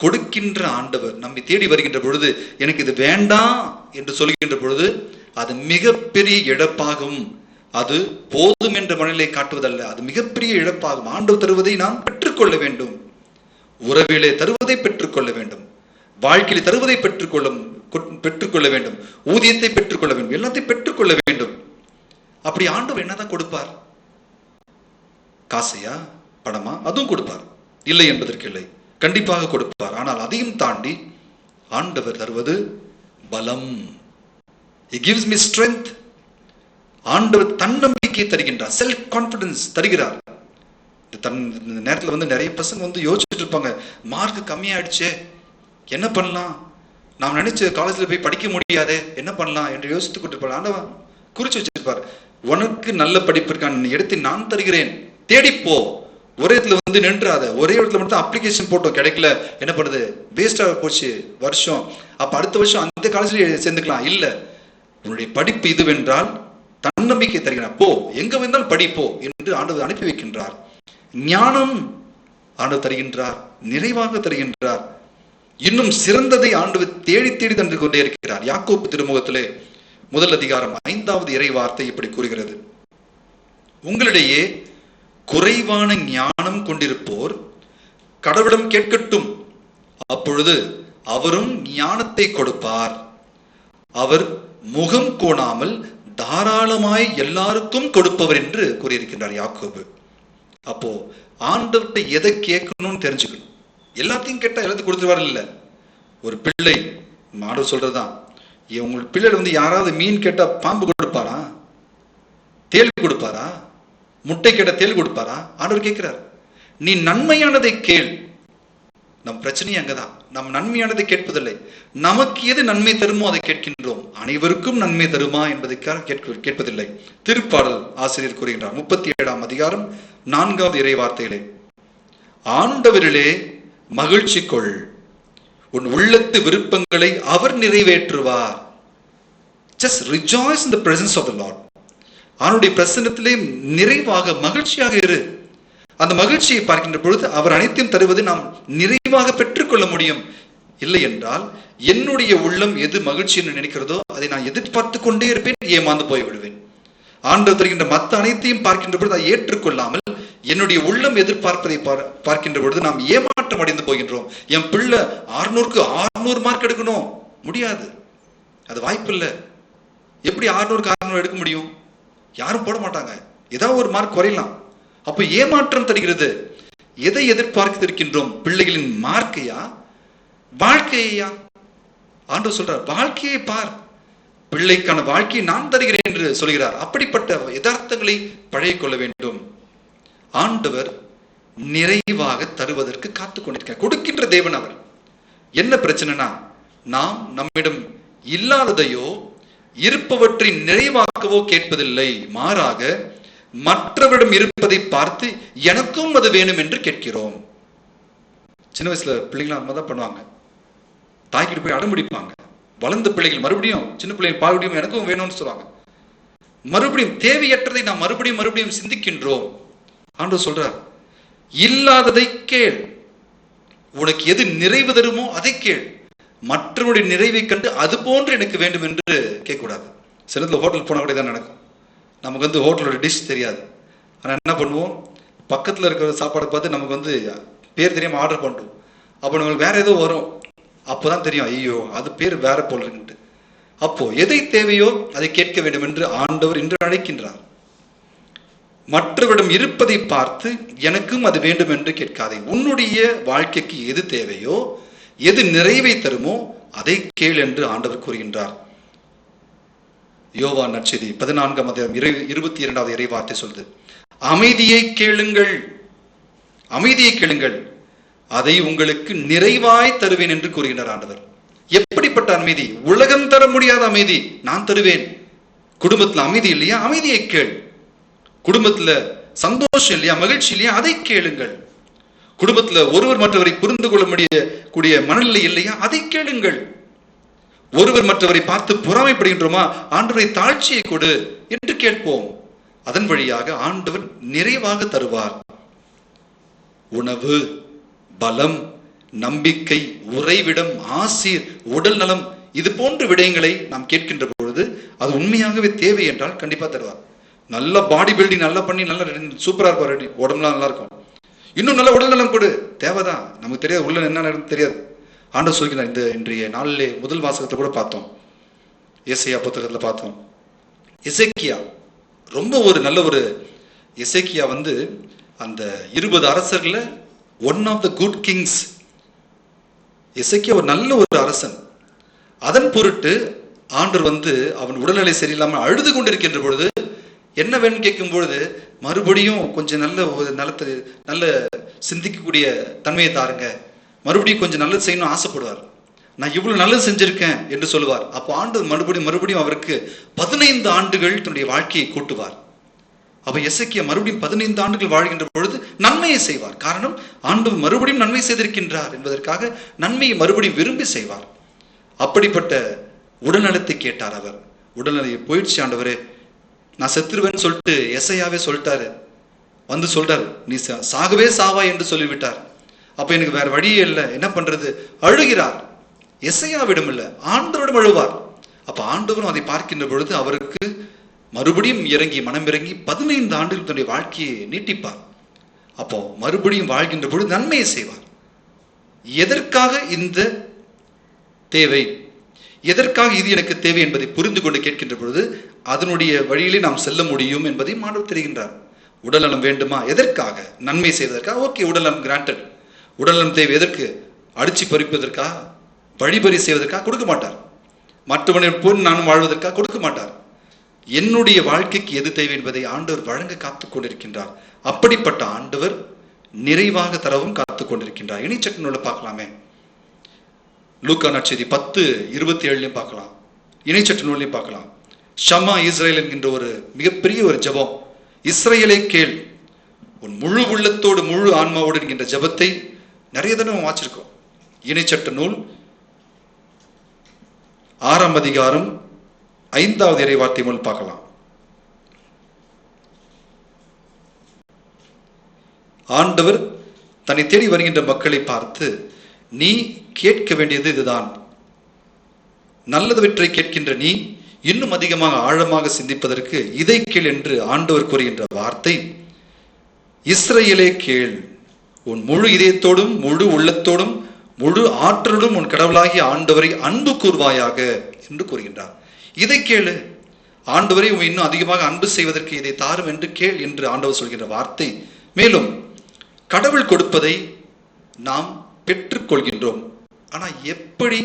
B: கொடுக்கின்ற ஆண்டவர் நம்மை தேடி வருகின்ற பொழுது எனக்கு இது வேண்டாம் என்று சொல்கின்ற பொழுது அது மிகப்பெரிய இழப்பாகும். அது போதும் என்ற மனநிலை காட்டுவதல்ல, அது மிகப்பெரிய இழப்பாகும். ஆண்டவர் தருவதை நாம் பெற்றுக்கொள்ள வேண்டும். உறவிலே தருவதை பெற்றுக்கொள்ள வேண்டும், வாழ்க்கையில தருவதை பெற்றுக்கொள்ள வேண்டும், ஊதியத்தை பெற்றுக்கொள்ள வேண்டும், எல்லாத்தையும் பெற்றுக்கொள்ள வேண்டும். அப்படி ஆண்டவர் என்னதான் கொடுப்பார்? காசையா, பணமா? அதுவும் கொடுப்பார், இல்லை என்பதற்கு இல்லை, கண்டிப்பாக கொடுப்பார். ஆனால் அதையும் தாண்டி ஆண்டவர் தருவது பலம். He gives me strength. ஆண்டவர் தன்னம்பிக்கையை தருகின்றார், செல்ஃப் கான்பிடன்ஸ் தருகிறார். இந்த நேரத்தில் நிறைய பசங்க யோசிச்சுட்டு இருப்பாங்க, மார்க் கம்மியாயிடுச்சே, என்ன பண்ணலாம், நாம் நினைச்ச காலேஜில் போய் படிக்க முடியாதே, என்ன பண்ணலாம் என்று யோசித்துக் கொண்டிருப்பார். ஆண்டவன் குறிச்சு வச்சிருப்பார், உனக்கு நல்ல படிப்பிற்கான இடத்தை நான் தருகிறேன், தேடிப்போ. ஒரே இடத்துல நின்றாத. ஒரே இடத்துல மட்டும் அப்ளிகேஷன் போட்டோம், கிடைக்கல, என்ன பண்ணுது, வேஸ்டாக போச்சு வருஷம், அப்ப அடுத்த வருஷம் அந்த காலேஜ்ல சேர்ந்துக்கலாம். இல்ல, உன்னுடைய படிப்பு இதுவென்றால் தன்னம்பிக்கை தருகிறார், போ, எங்க வந்தாலும் படிப்போ என்று ஆண்டவர் அனுப்பி வைக்கின்றார். ஞானம் ஆண்டவர் தருகின்றார், நிறைவாக தருகின்றார். இன்னும் சிறந்ததை ஆண்டவர் தேடி தேடி தந்து கொண்டே இருக்கிறார். யாக்கோபு திருமுகத்திலே 1 அதிகாரம் 5வது இறை வார்த்தை இப்படி கூறுகிறது, உங்களிடையே குறைவான ஞானம் கொண்டிருப்போர் கடவுளிடம் கேட்கட்டும், அப்பொழுது அவரும் ஞானத்தை கொடுப்பார். அவர் முகம் கோணாமல் தாராளமாய் எல்லாருக்கும் கொடுப்பவர் என்று கூறியிருக்கின்றார் யாக்கோபு. அப்போ ஆண்டவர்கிட்ட எதை கேட்கணும்னு தெரிஞ்சுக்கணும். எல்லாத்தையும் கேட்டா எல்லாத்தையும் கொடுத்துருவாரு இல்ல. ஒரு பிள்ளை, ஆண்டவர் சொல்றதுதான், உங்க பிள்ளைகள் யாராவது மீன் கேட்டா பாம்பு கொடுப்பாரா? தேள் கொடுப்பாரா? முட்டை கேட்ட தேள் கொடுப்பாரா? ஆண்டவர் கேட்கிறார், நீ நன்மையானதை கேள். நம் பிரச்சனையே அங்கதான், நம் நன்மையானதை கேட்பதில்லை. நமக்கு எது நன்மை தருமோ அதை கேட்கின்றோம், அனைவருக்கும் நன்மை தருமா என்பதற்காக கேட்பதில்லை. திருப்பாடல் ஆசிரியர் கூறுகின்றார் 37ஆம் அதிகாரம் 4வது இறை வார்த்தையிலே, ஆண்டவரிலே மகிழ்ச்சி கொள், உன் உள்ளத்து விருப்பங்களை அவர் நிறைவேற்றுவார். Just rejoice in the presence of the Lord. அவனுடைய பிரசன்னத்திலே நிறைவாக மகிழ்ச்சியாக இரு. அந்த மகிழ்ச்சியை பார்க்கின்ற பொழுது அவர் அனைத்தையும் தருவது நாம் நிறைவாக பெற்றுக்கொள்ள முடியும். இல்லை என்றால் என்னுடைய உள்ளம் எது மகிழ்ச்சி என்று நினைக்கிறதோ அதை நான் எதிர்பார்த்து கொண்டே இருப்பேன், ஏமாந்து போய் விடுவேன். ஆண்டவர் தருகின்ற மற்ற அனைத்தையும் பார்க்கின்ற பொழுது அதை ஏற்றுக்கொள்ளாமல் என்னுடைய உள்ளம் எதிர்பார்ப்பதை பார்க்கின்ற பொழுது நாம் ஏமாற்றம் அடைந்து போகின்றோம். என் பிள்ளை 600க்கு 600 மார்க் எடுக்கணும், முடியாது, அது வாய்ப்பு இல்லை. எப்படி 600க்கு 600 எடுக்க முடியும்? யாரும் போட மாட்டாங்க, ஏதாவது ஒரு மார்க் குறையலாம். அப்ப ஏமாற்றம் தருகிறது. எதை எதிர்பார்த்து இருக்கின்றோம்? பிள்ளைகளின் மார்க்கையா, வாழ்க்கையா? ஆண்டவர் சொல்றார், வாழ்க்கையை பார், பிள்ளைக்கான வாழ்க்கையை நான் தருகிறேன் என்று சொல்கிறார். அப்படிப்பட்ட யதார்த்தங்களை பழகிக் கொள்ள வேண்டும். ஆண்டவர் நிறைவாக தருவதற்கு காத்துக் கொண்டிருக்கிறார், கொடுக்கின்ற தேவன் அவர். என்ன பிரச்சனைனா, நாம் நம்மிடம் இல்லாததையோ இருப்பவற்றை நிறைவாக்கவோ கேட்பதில்லை, மாறாக மற்றவரிடம் இருப்பதை பார்த்து எனக்கும் அது வேணும் என்று கேட்கிறோம். சின்ன வயசுல பிள்ளைங்களா அம்மா தான் பண்ணுவாங்க, தாய்க்கிட்டு போய் அடம்பிடிப்பாங்க. வளர்ந்த பிள்ளைகள் மறுபடியும் சின்ன பிள்ளைகள் பால்படியும் எனக்கும் வேணும்னு சொல்லுவாங்க. மறுபடியும் தேவையற்றதை நாம் மறுபடியும் சிந்திக்கின்றோம். ஆண்டவர் சொல்றார், இல்லாததை கேள், உனக்கு எது நிறைவு தருமோ அதை கேள், மற்றவருடைய நிறைவை கண்டு அது போன்று எனக்கு வேண்டும் என்று கேட்கக்கூடாது. சிலத்துல ஹோட்டல் போனா கூட தான் நடக்கும். நமக்கு ஹோட்டலோட டிஷ் தெரியாது, ஆனா என்ன பண்ணுவோம், பக்கத்துல இருக்கிற சாப்பாடை பார்த்து நமக்கு பேர் தெரியாம ஆர்டர் பண்ணுறோம். அப்போ நம்மளுக்கு வேற ஏதோ வரும், அப்போதான் தெரியும், ஐயோ அது பேர் வேற போல் இருக்குன்ட்டு. அப்போ எதை தேவையோ அதை கேட்க வேண்டும் என்று ஆண்டவர் இன்று அழைக்கின்றார். மற்றவரிடம் இருப்பதை பார்த்து எனக்கும் அது வேண்டும் என்று கேட்காதே. உன்னுடைய வாழ்க்கைக்கு எது தேவையோ, எது நிறைவை தருமோ அதை கேள் என்று ஆண்டவர் கூறுகின்றார். யோவான் நற்செய்தி 14ஆம் அதிகாரம் 22வது இறை வார்த்தை சொல்லுது, அமைதியை கேளுங்கள், அமைதியை கேளுங்கள், அதை உங்களுக்கு நிறைவாய் தருவேன் என்று கூறுகின்றார் ஆண்டவர். எப்படிப்பட்ட அமைதி? உலகம் தர முடியாத அமைதி நான் தருவேன். குடும்பத்துல அமைதி இல்லையா? அமைதியை கேள். குடும்பத்துல சந்தோஷம் இல்லையா, மகிழ்ச்சி இல்லையா, அதை கேளுங்கள். குடும்பத்துல ஒருவர் மற்றவரை புரிந்து கொள்ள முடியக்கூடிய மனநிலை இல்லையா, அதை கேளுங்கள். ஒருவர் மற்றவரை பார்த்து பொறாமைப்படுகின்றோமா? ஆண்டவரை தாழ்ச்சியை கொடு என்று கேட்போம். அதன் வழியாக ஆண்டவர் நிறைவாக தருவார். உணவு, பலம், நம்பிக்கை, உறைவிடம், ஆசீர், உடல் நலம், இது போன்ற விடயங்களை நாம் கேட்கின்ற பொழுது அது உண்மையாகவே தேவை என்றால் கண்டிப்பா தருவார். நல்ல பாடி பில்டிங் நல்லா பண்ணி நல்ல சூப்பரா இருப்பார், உடம்புலாம் நல்லா இருக்கும், இன்னும் நல்ல உடல் நலம் கொடு, தேவைதான். நமக்கு தெரியாது உள்ள என்ன நடக்கும் தெரியாது. ஆண்டவர் சொல்கிறார். இந்த இன்றைய நாளிலே முதல் வாசகத்தை கூட பார்த்தோம், எசேக்கியா புத்தகத்துல பார்த்தோம். எசேக்கியா ரொம்ப ஒரு நல்ல ஒரு எசேக்கியா அந்த 20 அரசர்ல one of the good kings. எசேக்கியா ஒரு நல்ல ஒரு அரசன். அதன் பொருட்டு ஆண்டவர் அவன் உடல்நிலை சரியில்லாமல் அழுது கொண்டிருக்கின்ற பொழுது என்ன வேணும் கேட்கும் பொழுது மறுபடியும் கொஞ்சம் நல்ல ஒரு நல்ல சிந்திக்கக்கூடிய தன்மையை தாருங்க, மறுபடியும் கொஞ்சம் நல்லது செய்யணும் ஆசைப்படுவார். நான் இவ்வளவு நல்லது செஞ்சிருக்கேன் என்று சொல்லுவார். அப்போ ஆண்டவர் மறுபடியும் அவருக்கு 15 ஆண்டுகள் தன்னுடைய வாழ்க்கையை கூட்டுவார். அப்ப எசேக்கியா மறுபடியும் 15 ஆண்டுகள் வாழ்கின்ற பொழுது நன்மையை செய்வார். காரணம், ஆண்டவர் மறுபடியும் நன்மை செய்திருக்கின்றார் என்பதற்காக நன்மையை மறுபடியும் விரும்பி செய்வார். அப்படிப்பட்ட உடல்நலத்தை கேட்டார் அவர். உடல்நிலையை போயிடுச்சு ஆண்டவரே, நான் செத்துருவேன்னு சொல்லிட்டு எசையாவே சொல்லிட்டாரு. சொல்றாரு, நீ சாகவே சாவா என்று சொல்லிவிட்டார். அப்ப எனக்கு வேற வழியே இல்லை, என்ன பண்றது? அழுகிறார். எசையாவிடம் இல்ல, ஆண்டவரிடம் அழுவார். அப்ப ஆண்டவரும் அதை பார்க்கின்ற பொழுது அவருக்கு மறுபடியும் மனம் இறங்கி 15 ஆண்டுகள் தன்னுடைய வாழ்க்கையை நீட்டிப்பார். அப்போ மறுபடியும் வாழ்கின்ற பொழுது நன்மையை செய்வார். எதற்காக இந்த தேவை, எதற்காக இது எனக்கு தேவை என்பதை புரிந்து கொண்டு கேட்கின்ற பொழுது அதனுடைய வழியிலே நாம் செல்ல முடியும் என்பதை மாணவர் தெரிகின்றார். உடல்நலம் வேண்டுமா? எதற்காக? நன்மை செய்வதற்காக. ஓகே, உடல்நலம் கிராண்டட். உடல்நலம் தேவை எதற்கு? அடிச்சு பறிப்பதற்காக, வழிபறி செய்வதற்காக கொடுக்க மாட்டார். மற்றவனை போல் நானும் வாழ்வதற்காக கொடுக்க மாட்டார். என்னுடைய வாழ்க்கைக்கு எது தேவை என்பதை ஆண்டவர் வழங்க காத்துக் கொண்டிருக்கின்றார். அப்படிப்பட்ட ஆண்டவர் நிறைவாக தரவும் காத்துக் கொண்டிருக்கின்றார். இணைச்சட்ட நூலை பார்க்கலாமே, லூக்கா நற்செய்தி 10:27 பார்க்கலாம், இணைச்சட்ட நூலையும் பார்க்கலாம். ஷமா இஸ்ரேல் என்கின்ற ஒரு மிகப்பெரிய ஒரு ஜெபம். இஸ்ரேலை கேள், உன் முழு உள்ளத்தோடு முழு ஆன்மாவோடு என்கின்ற ஜெபத்தை நிறைய தடவை வாசிச்சிருக்கோம். இணைச்சட்ட நூல் 6ஆம் அதிகாரம் 5வது இறைவார்த்தை மூலம் பார்க்கலாம். ஆண்டவர் தன்னை தேடி வருகின்ற மக்களை பார்த்து, நீ கேட்க வேண்டியது இதுதான், நல்லதவற்றை கேட்கின்ற நீ இன்னும் அதிகமாக ஆழமாக சிந்திப்பதற்கு இதை கேள் என்று ஆண்டவர் கூறுகின்ற வார்த்தை, இஸ்ரேலே கேள், உன் முழு இதயத்தோடும் முழு உள்ளத்தோடும் முழு ஆற்றலும் உன் கடவுளாகிய ஆண்டவரை அன்பு கூர்வாயாக என்று கூறுகின்றார். இதை கேளு, ஆண்டவரை இன்னும் அதிகமாக அன்பு செய்வதற்கு இதை தாரும் என்று கேள் என்று ஆண்டவர் சொல்கின்ற வார்த்தை. மேலும் கடவுள் கொடுப்பதை நாம் பெற்றுக் கொள்கின்றோம். ஆனா எப்படி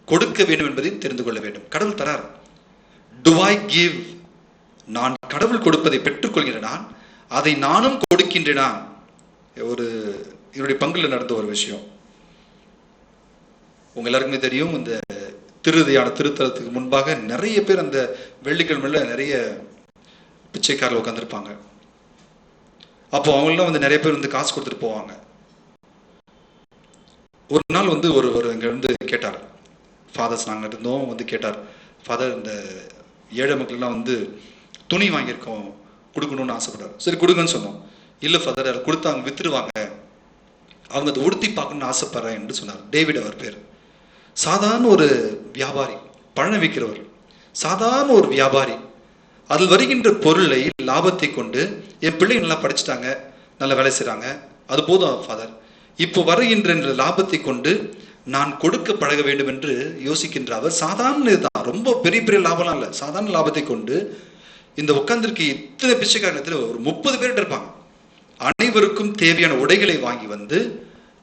B: கொடுக்க வேண்டும் என்பதை தெரிந்து கொள்ள வேண்டும். கடவுள் தரார். To I give? நான் கடவுள் கொடுப்பதை பெற்றுக் கொள்கிறேன், நான் அதை நானும் கொடுக்கின்றேனா? ஒரு என்னுடைய பங்குல நடந்த ஒரு விஷயம் உங்க எல்லாருக்குமே தெரியும். இந்த திருதியான திருத்தலத்துக்கு முன்பாக நிறைய பேர் அந்த வெள்ளிக்கிழமையில நிறைய பிச்சைக்காரில் உட்காந்துருப்பாங்க. அப்போ அவங்களாம் நிறைய பேர் காசு கொடுத்துட்டு போவாங்க. ஒரு நாள் ஒரு இங்க கேட்டார், ஃபாதர்ஸ் நாங்கள் இருந்தோம், கேட்டார், ஃபாதர் இந்த ஏழை மக்கள்லாம் துணி வாங்கியிருக்கோம், கொடுக்கணும்னு ஆசைப்பட்டார். சரி கொடுங்கன்னு சொன்னோம். இல்லை ஃபாதர், அதை கொடுத்து அவங்க வித்துருவாங்க, அவங்க அதை உடுத்தி பார்க்கணும்னு ஆசைப்படுறேன் என்று சொன்னார். டேவிட் அவர் பேர். சாதாரண ஒரு வியாபாரி, பழம் விற்கிறவர், சாதாரண ஒரு வியாபாரி. அதில் வருகின்ற பொருளை லாபத்தை கொண்டு என் பிள்ளை நல்லா படிச்சுட்டாங்க, நல்லா வேலை செய்கிறாங்க, அது போதும் ஃபாதர், இப்போ வருகின்ற லாபத்தை கொண்டு நான் கொடுக்க பழக வேண்டும் என்று யோசிக்கின்ற அவர் சாதாரண இதுதான், ரொம்ப பெரிய பெரிய லாபம்லாம் இல்லை, சாதாரண லாபத்தை கொண்டு இந்த உட்கார்ந்திருக்க இத்தனை பிச்சைக்காரத்தில் ஒரு 30 பேர் இருப்பாங்க, அனைவருக்கும் தேவையான உடைகளை வாங்கி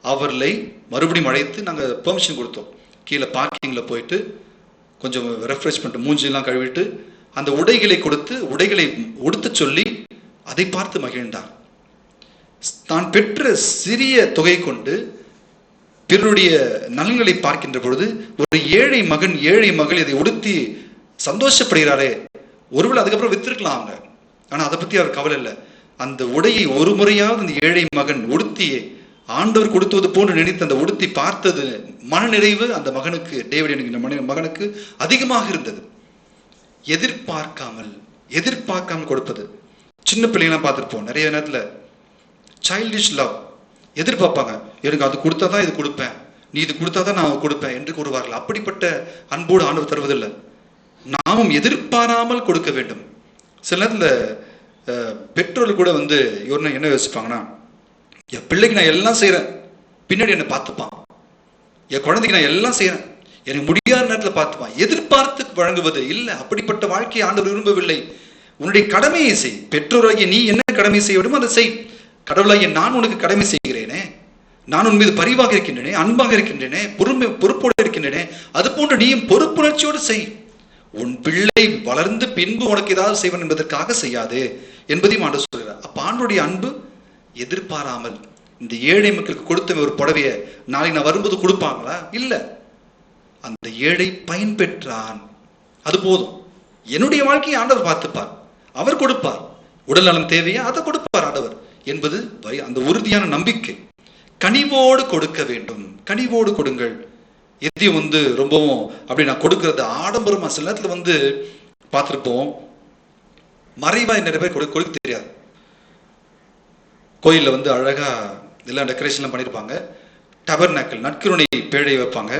B: அவர்களை மறுபடியும் அழைத்து நாங்கள் பெர்மிஷன் கொடுத்தோம். கீழே பார்க்கிங்கில் போயிட்டு கொஞ்சம் ரெஃப்ரெஷ் பண்ணிட்டு மூஞ்சிலாம் கழுவிட்டு அந்த உடைகளை கொடுத்து உடைகளை உடுத்த சொல்லி அதை பார்த்து மகிழ்ந்தார். தான் பெற்ற சிறிய தொகை கொண்டு பிறருடைய நலன்களை பார்க்கின்ற பொழுது ஒரு ஏழை மகன் ஏழை மகள் இதை உடுத்தி சந்தோஷப்படுகிறாரே, ஒருவேளை அதுக்கப்புறம் வித்திருக்கலாம் அவங்க, ஆனா அதை பத்தி அவர் கவலை இல்லை. அந்த உடையை ஒரு முறையாவது அந்த ஏழை மகன் உடுத்தி ஆண்டவர் கொடுத்தது போன்று நினைத்து அந்த உடுத்தி பார்த்தது மன நிறைவு அந்த மகனுக்கு, டேவிட் என்கிற மகனுக்கு அதிகமாக இருந்தது. எதிர்பார்க்காமல் கொடுப்பது. சின்ன பிள்ளைங்களாம் பார்த்துருப்போம், நிறைய நேரத்தில் சைல்டிஷ் லவ், எதிர்பார்ப்பாங்க, எனக்கு அது கொடுத்தாதான் இது கொடுப்பேன், நீ இது கொடுத்தாதான் நான் கொடுப்பேன் என்று கூறுவார்கள். அப்படிப்பட்ட அன்போடு ஆண்டவர் தருவதில்லை. நாமும் எதிர்பாராமல் கொடுக்க வேண்டும். சில நேரத்தில் பெற்றோர்கள் கூட என்ன யோசிப்பாங்கன்னா, என் பிள்ளைக்கு நான் எல்லாம் செய்யறேன், பின்னாடி என்னை பார்த்துப்பான், என் குழந்தைக்கு நான் எல்லாம் செய்யறேன், எனக்கு முடியாத நேரத்தில் பார்த்துப்பான். எதிர்பார்த்து வழங்குவது இல்லை. அப்படிப்பட்ட வாழ்க்கையை ஆண்டவர் விரும்பவில்லை. உன்னுடைய கடமையை செய். பெற்றோராகிய நீ என்ன கடமை செய்ய விடுமோ அதை செய். கடவுளாகிய நான் உனக்கு கடமை செய்கிறேனே, நான் உன் மீது பரிவாக இருக்கின்றேனே, அன்பாக இருக்கின்றேனே, பொறுப்போடு இருக்கின்றேனே, அது போன்று நீயும் பொறுப்புணர்ச்சியோடு செய். உன் பிள்ளை வளர்ந்து பின்பு உனக்கு ஏதாவது செய்வன் என்பதற்காக செய்யாது என்பதையும் ஆண்டு சொல்கிறார். அப்ப ஆண்டுடைய அன்பு எதிர்பாராமல். இந்த ஏழை மக்களுக்கு கொடுத்த ஒரு புடவைய நாளைக்கு நான் வரும்போது கொடுப்பாங்களா? இல்ல, அந்த ஏழை பயன்பெற்றான், அது போதும். என்னுடைய வாழ்க்கையை ஆண்டவர் பார்த்துப்பார், அவர் கொடுப்பார். உடல் நலம் தேவையா, அதை கொடுப்பார் ஆண்டவர் என்பது அந்த உறுதியான நம்பிக்கை. கனிவோடு கொடுக்க வேண்டும். கனிவோடு கொடுங்கள். எதையும் ரொம்பவும் அப்படி நான் கொடுக்கறது ஆடம்பரமா. சில நேரத்தில் பார்த்துருப்போம், மறைவாய் நிறைய பேர் கொடுக்க தெரியாது. கோயிலில் அழகா எல்லாம் டெக்கரேஷன்லாம் பண்ணியிருப்பாங்க. டபர்நாக்கிள் நற்கருணை பேழை வைப்பாங்க.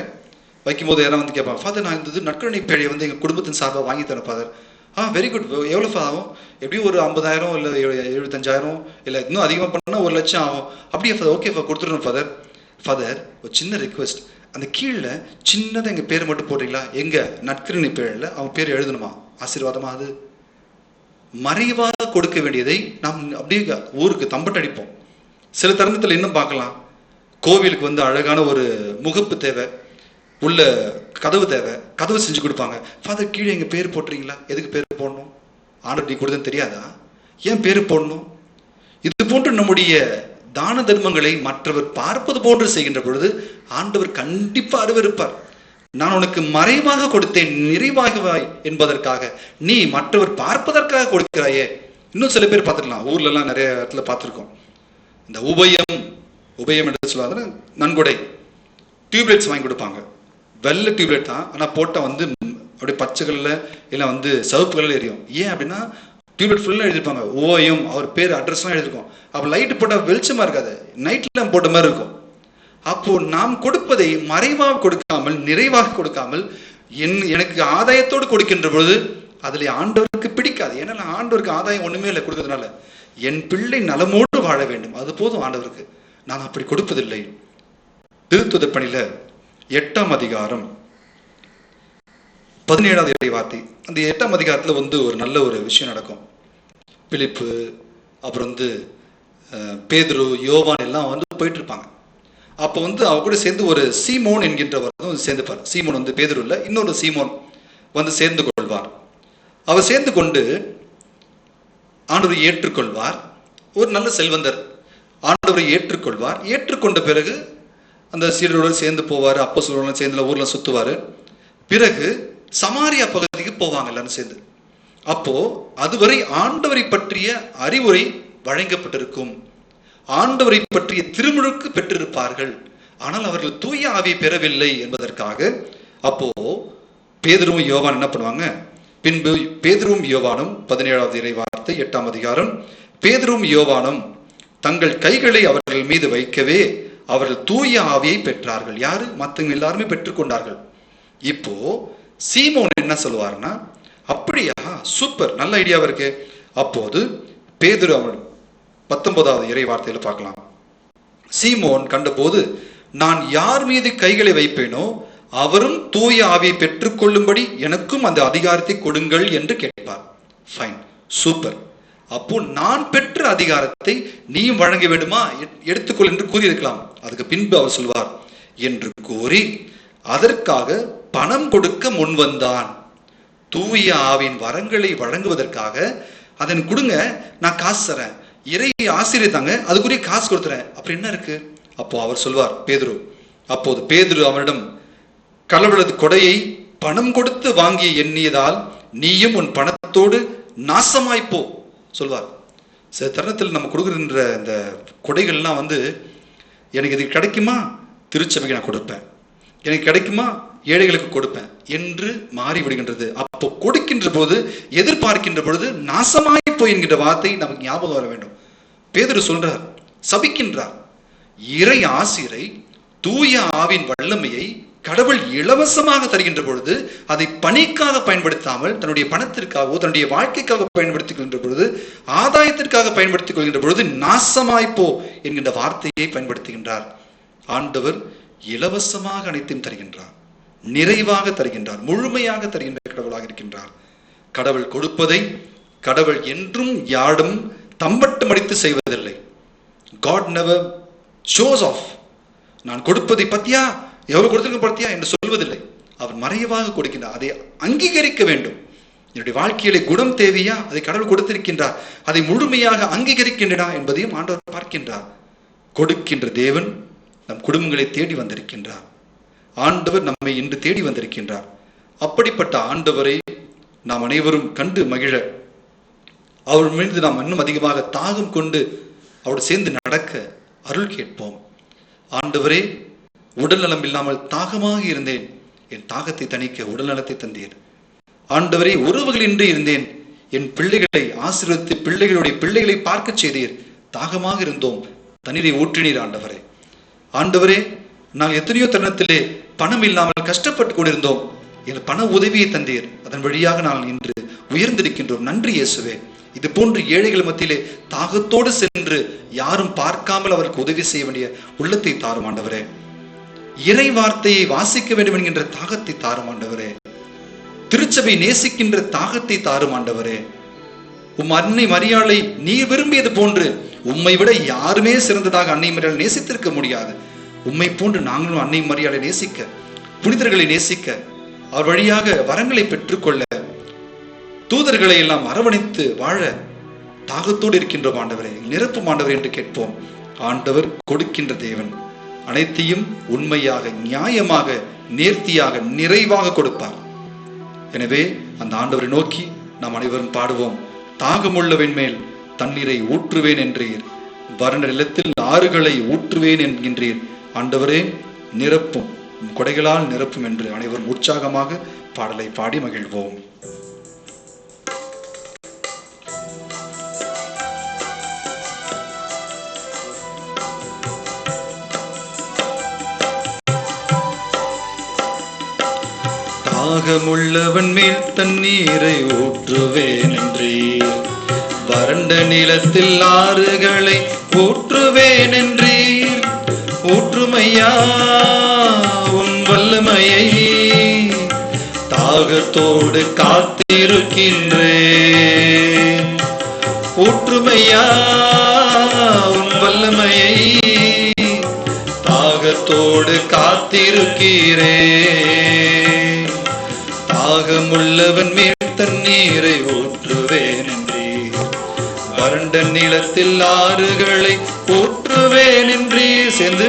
B: வைக்கும்போது யாரும் கேட்பாங்க, ஃபாதர் நான் இந்த நற்கருணை பேழையை எங்கள் குடும்பத்தின் சார்பாக வாங்கி தரேன் ஃபாதர். Very good. எவ்வளோ ஆகும்? எப்படியும் ஒரு 50,000 இல்லை 75,000 இல்லை இன்னும் அதிகமாக பண்ணால் 1,00,000 ஆகும். அப்படியே ஃபாதர், ஓகே கொடுத்துருணும் ஃபாதர். ஃபாதர் ஒரு சின்ன ரிக்வெஸ்ட், அந்த கீழே சின்னதாக எங்கள் பேர் மட்டும் போடுறீங்களா? எங்கள் நற்கருணை பேழையில் அவன் பேர் எழுதணுமா? ஆசீர்வாதமா? அது மறைவாக கொடுக்க வேண்டியதை நாம் அப்படியே ஊருக்கு தம்பட்டு அடிப்போம். சில தருணத்தில் இன்னும் பார்க்கலாம், கோவிலுக்கு அழகான ஒரு முகப்பு தேவை, உள்ள கதவு தேவை, கதவு செஞ்சு கொடுப்பாங்க. ஃபாதர் கீழே எங்கள் பேர் போட்டுறீங்களா? எதுக்கு பேர் போடணும்? ஆண்டவர் நீ கொடுத்தன்னு தெரியாதா? ஏன் பேர் போடணும்? இது போன்று நம்முடைய தான தர்மங்களை மற்றவர் பார்ப்பது போன்று செய்கின்ற பொழுது ஆண்டவர் கண்டிப்பா அருவருப்பார். நான் உனக்கு மறைவாக கொடுத்தேன், நிறைவாகவாய் என்பதற்காக நீ மற்றவர் பார்ப்பதற்காக கொடுக்கிறாயே. இன்னும் சில பேர் பார்த்துக்கலாம், ஊர்ல எல்லாம் நிறைய இடத்துல பார்த்துருக்கோம். இந்த உபயம் என்று சொல்லுவாங்க, நன்கொடை டியூப்லைட்ஸ் வாங்கி கொடுப்பாங்க. வெள்ளை டியூப்லைட் தான், ஆனால் போட்டால் அப்படியே பச்சைகள்ல இல்லை சிவப்பு கல்ல எரியும். ஏன் அப்படின்னா டியூப்லைட் ஃபுல்லாக எழுதிருப்பாங்க, ஓயம் அவர் பேர் அட்ரஸ்லாம் எழுதிருக்கோம். அப்போ லைட்டு போட்டால் வெளிச்சமாக இருக்காது, நைட்ல போட்ட மாதிரி இருக்கும். அப்போ நாம் கொடுப்பதை மறைவாக கொடுக்காமல் நிறைவாக கொடுக்காமல் எனக்கு ஆதாயத்தோடு கொடுக்கின்ற பொழுது அதில் ஆண்டவருக்கு பிடிக்காது. ஏன்னா ஆண்டவருக்கு ஆதாயம் ஒண்ணுமே இல்லை கொடுக்கறதுனால. என் பிள்ளை நலமோடு வாழ வேண்டும், அது போதும் ஆண்டவருக்கு. நான் அப்படி கொடுப்பதில்லை. திருத்துதர் பணியில 8ஆம் அதிகாரம் 17வது இறைவார்த்தை. அந்த 8ஆம் அதிகாரத்துல ஒரு நல்ல ஒரு விஷயம் நடக்கும். பிலிப்பு, அப்புறம் பேதுரு, யோவான் எல்லாம் போயிட்டு இருப்பாங்க. அப்போ அவ கூட சேர்ந்து ஒரு சீமோன் என்கின்றவர் சேர்ந்துப்பார். சீமோன் பேதுரு இல்ல, இன்னொரு சீமோன் சேர்ந்து கொள்வார். அவர் சேர்ந்து கொண்டு ஆண்டவரை ஏற்றுக்கொள்வார். ஒரு நல்ல செல்வந்தர் ஆண்டவரை ஏற்றுக்கொள்வார். ஏற்றுக்கொண்ட பிறகு அந்த சீடரோடு சேர்ந்து போவார். அப்போஸ்தலரோடு சேர்ந்து ஊர்ல சுத்துவாரு. பிறகு சமாரியா பகுதிக்கு போவாங்க எல்லாரும் சேர்ந்து. அப்போ அதுவரை ஆண்டவரை பற்றிய அறிவுரை வழங்கப்பட்டிருக்கும், ஆண்டவரை பற்றிய திருமுழுக்கு பெற்றிருப்பார்கள். ஆனால் அவர்கள் தூய ஆவியை பெறவில்லை என்பதற்காக அப்போ பேதுருவும் யோவான் என்ன பண்ணுவாங்க? பின்பு பேதுருவும் யோவானும் 17வது இறைவார்த்தை 8ஆம் அதிகாரம், பேதுருவும் யோவானும் தங்கள் கைகளை அவர்கள் மீது வைக்கவே அவர்கள் தூய ஆவியை பெற்றார்கள். யாரு? மற்றவங்க எல்லாருமே பெற்றுக்கொண்டார்கள். இப்போ சீமோன் என்ன சொல்லுவாருன்னா, அப்படியா, சூப்பர், நல்ல ஐடியாவா இருக்கு. அப்போது பேதுரு அவன் 19வது இறை வார்த்தையில பார்க்கலாம். சீமோன் கண்டபோது, நான் யார் மீது கைகளை வைப்பேனோ அவரும் தூய ஆவியை பெற்றுக் கொள்ளும்படி எனக்கும் அந்த அதிகாரத்தை கொடுங்கள் என்று கேட்பார். Fine, super. அப்போ நான் பெற்ற அதிகாரத்தை நீயும் வழங்க வேண்டுமா, எடுத்துக்கொள் என்று கூறியிருக்கலாம். அதுக்கு பின்பு அவர் சொல்வார், என்று கூறி அதற்காக பணம் கொடுக்க முன் வந்தான். தூய ஆவின் வரங்களை வழங்குவதற்காக அதன் கொடுங்க, நான் காசு தரேன், இறை ஆசிரியர் தாங்க, அதுக்குரிய காசு கொடுத்துறேன். அப்படி என்ன இருக்கு? அப்போ அவர் சொல்வார், பேதுரு. அப்போது பேதுரு அவரிடம், கடவுளது கொடையை பணம் கொடுத்து வாங்கி எண்ணியதால் நீயும் உன் பணத்தோடு நாசமாய்ப்போ சொல்வார். சில தருணத்தில் நம்ம கொடுக்குற இந்த கொடைகள்லாம் எனக்கு இது கிடைக்குமா, திருச்சபைக்கு நான் கொடுப்பேன். எனக்கு கிடைக்குமா, ஏழைகளுக்கு கொடுப்பேன் என்று மாறிவிடுகின்றது. அப்போ கொடுக்கின்ற போது, எதிர்பார்க்கின்ற பொழுது நாசமாய் போய் என்கின்ற வார்த்தை நமக்கு ஞாபகம் வர வேண்டும். பேதுரு சொல்றார், சபிக்கின்றார். இறை ஆசிரை, தூய ஆவின் வல்லமையை கடவுள் இலவசமாக தருகின்ற பொழுது அதை பணிக்காக பயன்படுத்தாமல் தன்னுடைய பணத்திற்காகவோ தன்னுடைய வாழ்க்கைக்காக பயன்படுத்திக் கொள்கின்ற பொழுது, ஆதாயத்திற்காக பயன்படுத்திக் கொள்கின்ற பொழுது நாசமாய்ப்போ என்கின்ற வார்த்தையை பயன்படுத்துகின்றார். ஆண்டவர் இலவசமாக அனைத்தையும் தருகின்றார், நிறைவாக தருகின்றார், முழுமையாக தருகின்ற கடவுளாக இருக்கின்றார். கடவுள் கொடுப்பதை கடவுள் என்றும் யாரும் தம்பட்டம் அடித்து செய்வதில்லை. God never shows off. நான் கொடுப்பதை பத்தியா, எவ்வளவு கொடுத்திருக்க பத்தியா என்று சொல்வதில்லை. அவர் மறைவாக கொடுக்கின்றார். அதை அங்கீகரிக்க வேண்டும். என்னுடைய வாழ்க்கையிலே குணம் தேவையா, அதை கடவுள் கொடுத்திருக்கின்றார், அதை முழுமையாக அங்கீகரிக்கின்றனா என்பதையும் ஆண்டவர் பார்க்கின்றார். கொடுக்கின்ற தேவன் நம் குடும்பங்களை தேடி வந்திருக்கின்றார். ஆண்டவர் நம்மை இன்று தேடி வந்திருக்கின்றார். அப்படிப்பட்ட ஆண்டவரை நாம் அனைவரும் கண்டு மகிழ, அவர் மீது நாம் இன்னும் அதிகமாக தாகம் கொண்டு அவரோடு சேர்ந்து நடக்க அருள் கேட்போம். ஆண்டவரே, உடல் நலம் இல்லாமல் தாகமாக இருந்தேன், என் தாகத்தை தணிக்க உடல் நலத்தை தந்தீர். ஆண்டவரே, உறவுகளின்றி இருந்தேன், என் பிள்ளைகளை ஆசீர்வதித்து பிள்ளைகளுடைய பிள்ளைகளை பார்க்க செய்தீர். தாகமாக இருந்தோம், தண்ணீரை ஊற்றினீர். ஆண்டவரே, ஆண்டவரே, நாங்கள் எத்தனையோ தருணத்திலே பணம் இல்லாமல் கஷ்டப்பட்டு கொண்டிருந்தோம், என் பண உதவியை தந்தீர். அதன் வழியாக நாங்கள் இன்று உயர்ந்திருக்கின்றோம். நன்றி இயேசுவே. இது போன்று ஏழைகள் மத்தியிலே தாகத்தோடு சென்று யாரும் பார்க்காமல் அவருக்கு உதவி செய்ய வேண்டிய உள்ளத்தை தாரும் ஆண்டவரே. இறை வார்த்தையை வாசிக்க வேண்டும் என்கின்ற தாகத்தை தாரும் ஆண்டவரே. திருச்சபை நேசிக்கின்ற தாகத்தை தாரும் ஆண்டவரே. உம் அன்னை மரியாளை நீ விரும்பியது போன்று உம்மை விட யாருமே சிறந்ததாக அன்னை மரியாளை நேசித்திருக்க முடியாது. உம்மை போன்று நாங்களும் அன்னை மரியாளை நேசிக்க, புனிதர்களை நேசிக்க, அவர் வழியாக வரங்களை பெற்றுக்கொள்ள, தூதர்களை எல்லாம் அரவணைத்து வாழ தாகத்தோடு இருக்கின்றோம் ஆண்டவரே. நிரப்பும் ஆண்டவர் என்று கேட்போம். ஆண்டவர் கொடுக்கின்ற தேவன் அனைத்தையும் உண்மையாக, நியாயமாக, நேர்த்தியாக, நிறைவாக கொடுப்பார். எனவே அந்த ஆண்டவரை நோக்கி நாம் அனைவரும் பாடுவோம். தாகமுள்ளவன் மேல் தண்ணீரை ஊற்றுவேன் என்றீர், வறண்ட நிலத்தில் ஆறுகளை ஊற்றுவேன் என்கின்றீர். ஆண்டவரே, நிரப்பும், கொடைகளால் நிரப்பும் என்று அனைவரும் உற்சாகமாக பாடலை பாடி மகிழ்வோம். தாகமுள்ளவன் மேல் தண்ணீரை ஊற்றுவேன் என்றீர், வறண்ட நிலத்தில் ஆறுகளை ஊற்றுவேன் என்றீர். ஊற்றுமையா உன் வல்லமையை, தாகத்தோடு காத்திருக்கின்றேன். ஊற்றுமையா உன் வல்லமையை, தாகத்தோடு காத்திருக்கிறேன். தாகமுள்ளவன் மேல் தண்ணீரை ஊற்றுவேன் என்றீர், வறண்ட நிலத்தில் ஆறுகளை ஊற்றுவேன் என்றீர். சேர்ந்து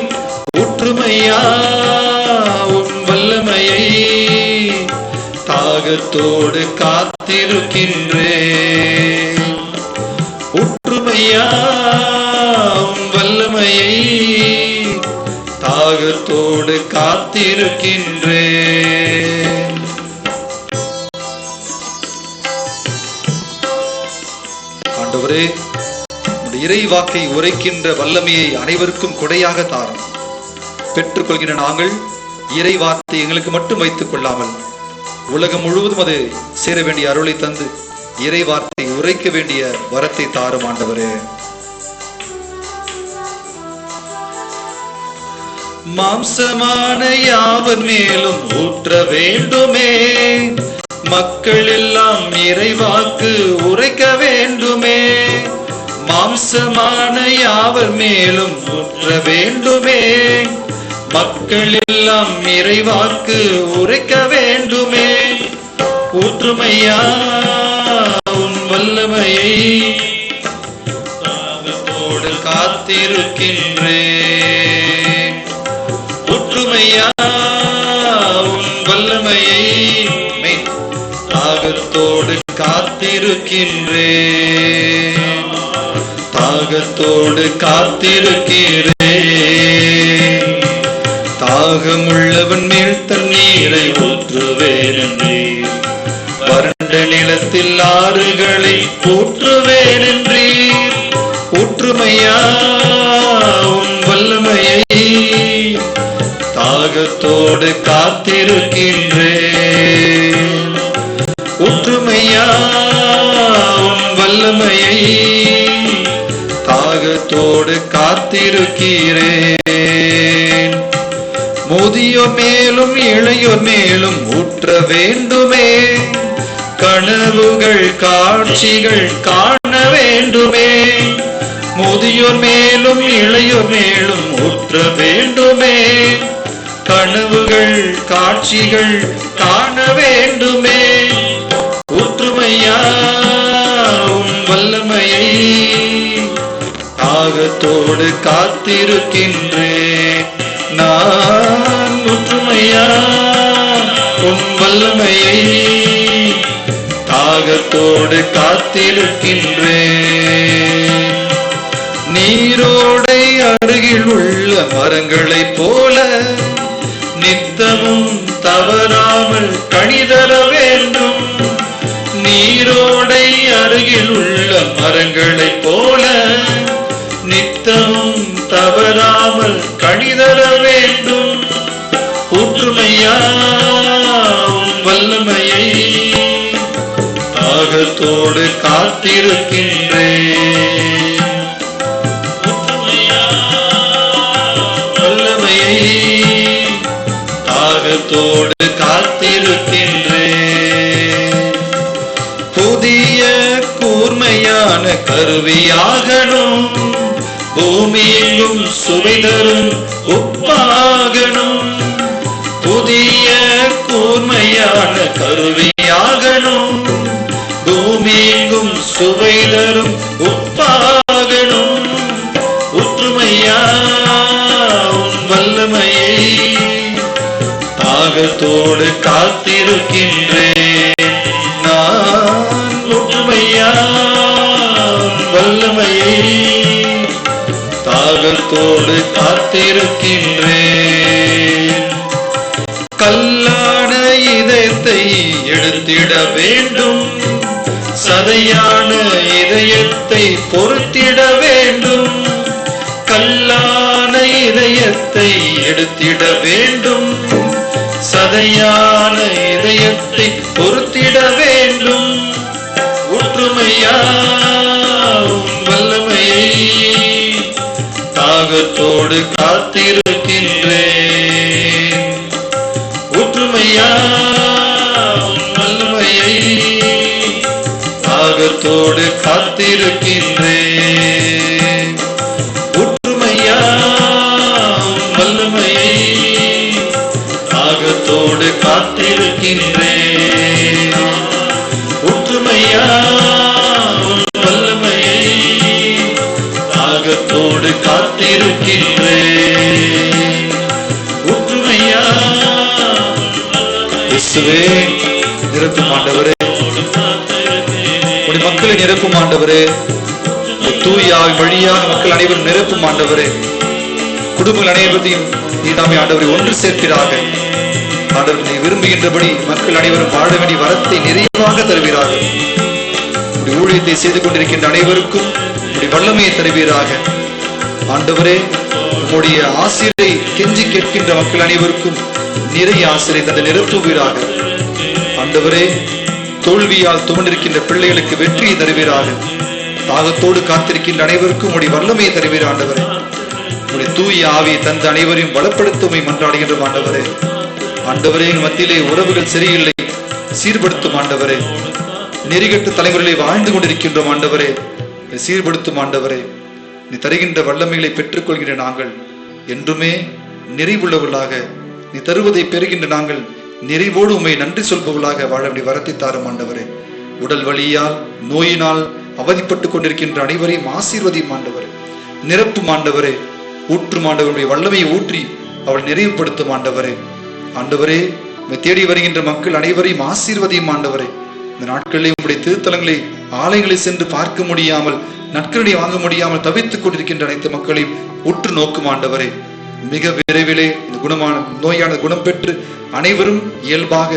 B: ஊற்றுமையா உன் வல்லமையை, தாகத்தோடு காத்திருக்கின்றேன். ஊற்றுமையா உன் வல்லமையை, தாகத்தோடு காத்திருக்கின்றேன். ஆண்டவரே, இறை வாக்கை உரைக்கின்ற வல்லமையை அனைவருக்கும் கொடையாக தாரும். பெற்றுக்கொள்கின்ற நாங்கள் இறை வார்த்தை எங்களுக்கு மட்டும் வைத்துக் கொள்ளாமல் உலகம் முழுவதும் அது சேர வேண்டிய அருளை தந்து இறை வார்த்தை உரைக்க வேண்டிய வரத்தை தாரும் ஆண்டவரே. மாம்சமான யாவர் மேலும் ஊற்ற வேண்டுமே, மக்கள் எல்லாம் இறைவாக்கு உரைக்க வேண்டுமே. மாம்சமான யாவர் மேலும் ஊற்ற வேண்டுமே, மக்கள் எல்லாம் இறைவாக்கு உரைக்க வேண்டுமே. ஊற்றுமையா உன் வல்லமையை, தாகத்தோடு காத்திருக்கின்றேன். ஊற்றுமையா உன் வல்லமையை, தாகத்தோடு காத்திருக்கின்றேன். தாகத்தோடு காத்திருக்கிறேன். தாகமுள்ளவன் மேல் தண்ணீரை ஊற்றுவேன் என்றீர், வறண்ட நிலத்தில் ஆறுகளை ஊற்றுவேன் என்றீர். ஊற்றுமையா உம் வல்லமையை, தாகத்தோடு காத்திருக்கின்றேன். ஊற்றுமையா உம் வல்லமையை, தாகத்தோடு காத்திருக்கிறேன். முதியோர் மேலும் இளையோர் மேலும் ஊற்ற வேண்டுமே, கனவுகள் காட்சிகள் காண வேண்டுமே. முதியோர் மேலும் இளையோர் மேலும் ஊற்ற வேண்டுமே, கனவுகள் காட்சிகள் காண வேண்டுமே. ஊற்றுமையா உம் வல்லமையை, தாகத்தோடு காத்திருக்கின்றேன். நான் ஊற்றுமையா உம் வல்லமையை, தாகத்தோடு காத்திருக்கின்றேன். நீரோடை அருகில் உள்ள மரங்களைப் போல நித்தமும் தவறாமல் கனிதர வேண்டும். நீரோடை அருகில் உள்ள மரங்களைப் போல நித்தமும் தவறாமல் கனிதர வேண்டும். ஊற்றுமையா உம் வல்லமையை, தாகத்தோடு காத்திருக்கின்றேன். வல்லமையை, தாகத்தோடு காத்திருக்கின்றேன். புதிய கூர்மையான கருவியாகணும், பூமி எங்கும் சுவை தரும் உப்பாகணும். புதிய கூர்மையான கருவியாகணும், பூமி எங்கும் சுவை தரும் உப்பாகணும். ஊற்றுமையா உம் வல்லமையை, தாகத்தோடு காத்திருக்கின்றேன். நான் ஊற்றுமையா உம் வல்லமையை, தாகத்தோடு காத்திருக்கின்றேன். கல்லான இதயத்தை எடுத்திட வேண்டும், சதையான இதயத்தை பொறுத்திட வேண்டும். கல்லான இதயத்தை எடுத்திட வேண்டும், சதையான இதயத்தை பொறுத்திட வேண்டும். ஊற்றுமையா உம் வல்லமையை, தாகத்தோடு காத்திருக்கின்றேன். ஊற்றுமையா உம் வல்லமையை, தாகத்தோடு காத்திருக்கின்றேன். ஊற்றுமையா உம் வல்லமையை, தாகத்தோடு காத்திருக்கின்றேன். ஊற்றுமையா உம் வல்லமையை, தாகத்தோடு காத்திருக்கின்றேன். ஊற்றுமையா. இயேசுவே நிரப்பும் ஆண்டவரே, உடைய மக்களை நிரப்பும் ஆண்டவரே, தூய ஆவி வழியாக மக்கள் அனைவரும் நிரப்பும் ஆண்டவரே. குடும்பங்கள் அனைவரையும் நீதாமே ஆண்டவரை ஒன்று சேர்க்கிறாக. ஆண்டவர் நீ விரும்புகின்றபடி மக்கள் அனைவரும் வாழ வேண்டிய வரத்தை நிறைவாக தருவீராக. உடைய ஊழியத்தை செய்து கொண்டிருக்கின்ற அனைவருக்கும் உடைய வல்லமையை தருவீராக. ஆண்டவரே, உம்முடைய ஆசிரை கெஞ்சி கேட்கின்ற மக்கள் அனைவருக்கும் நிறைய ஆசிரை தந்து நிரப்புவீராக. ஆண்டவரே, தோல்வியால் துவண்டிருக்கின்ற பிள்ளைகளுக்கு வெற்றியை தருவீராக. தாகத்தோடு காத்திருக்கின்ற அனைவருக்கும் உடைய வல்லமையை தருவீர் ஆண்டவரே. உடைய தூய ஆவியை தந்த அனைவரையும் பலப்படுத்துமை மன்றாடுகின்றோம் ஆண்டவரே. ஆண்டவரே, மத்தியிலே உறவுகள் சரியில்லை, சீர்படுத்தும் ஆண்டவரே. நெறிகட்டு தலைமுறையிலே வாழ்ந்து கொண்டிருக்கின்றோம் ஆண்டவரே, சீர்படுத்தும் ஆண்டவரே. நீ தருகின்ற வல்லமைகளை பெற்றுக்கொள்கின்ற நாங்கள் என்றுமே நிறைவுள்ளவர்களாக, நீ தருவதை பெறுகின்ற நாங்கள் நிறைவோடு உண்மை நன்றி சொல்பவர்களாக வாழ வேண்டிய வரத்தை தாரும் ஆண்டவரே. உடல் வலியால் நோயினால் அவதிப்பட்டுக் கொண்டிருக்கின்ற அனைவரையும் ஆசீர்வதியும் ஆண்டவரே. நிரப்பும் ஆண்டவரே. ஊற்றும் ஆண்டவருடைய வல்லமையை ஊற்றி அவள் நிறைவுபடுத்தும் ஆண்டவரே. ஆண்டவரே, தேடி வருகின்ற மக்கள் அனைவரையும் ஆசீர்வதியும் ஆண்டவரே. இந்த நாட்களிலே உங்களுடைய திருத்தலங்களை ஆலயங்களை சென்று பார்க்க முடியாமல், நற்கருணை வாங்க முடியாமல் தவித்துக் கொண்டிருக்கின்ற அனைத்து மக்களையும் உற்று நோக்கும் ஆண்டவரே. மிக விரைவிலே இந்த குணமான நோயான குணம் பெற்று அனைவரும் இயல்பாக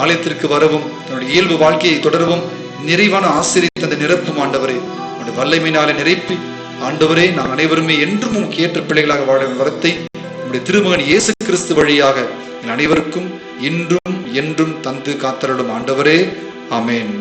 B: ஆலயத்திற்கு வரவும் தன்னுடைய இயல்பு வாழ்க்கையை தொடரவும் நிறைவான ஆசீர்வாதத்தை அந்த நிரப்பும் ஆண்டவரே. உங்களுடைய வல்லமையினாலே நிரப்பி ஆண்டவரே, நான் அனைவருமே என்றும் உமக்கு ஏற்ற பிள்ளைகளாக வாழ வரத்தை உங்களுடைய திருமகன் இயேசு கிறிஸ்து வழியாக அனைவருக்கும் இன்றும் என்றும் தந்து காத்தருளும் ஆண்டவரே. ஆமென்.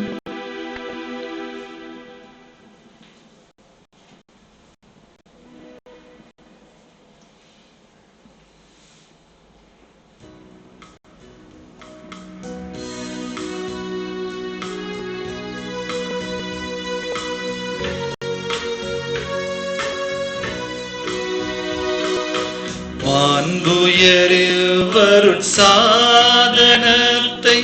A: மாண்புயரில் வருட் சாதனத்தை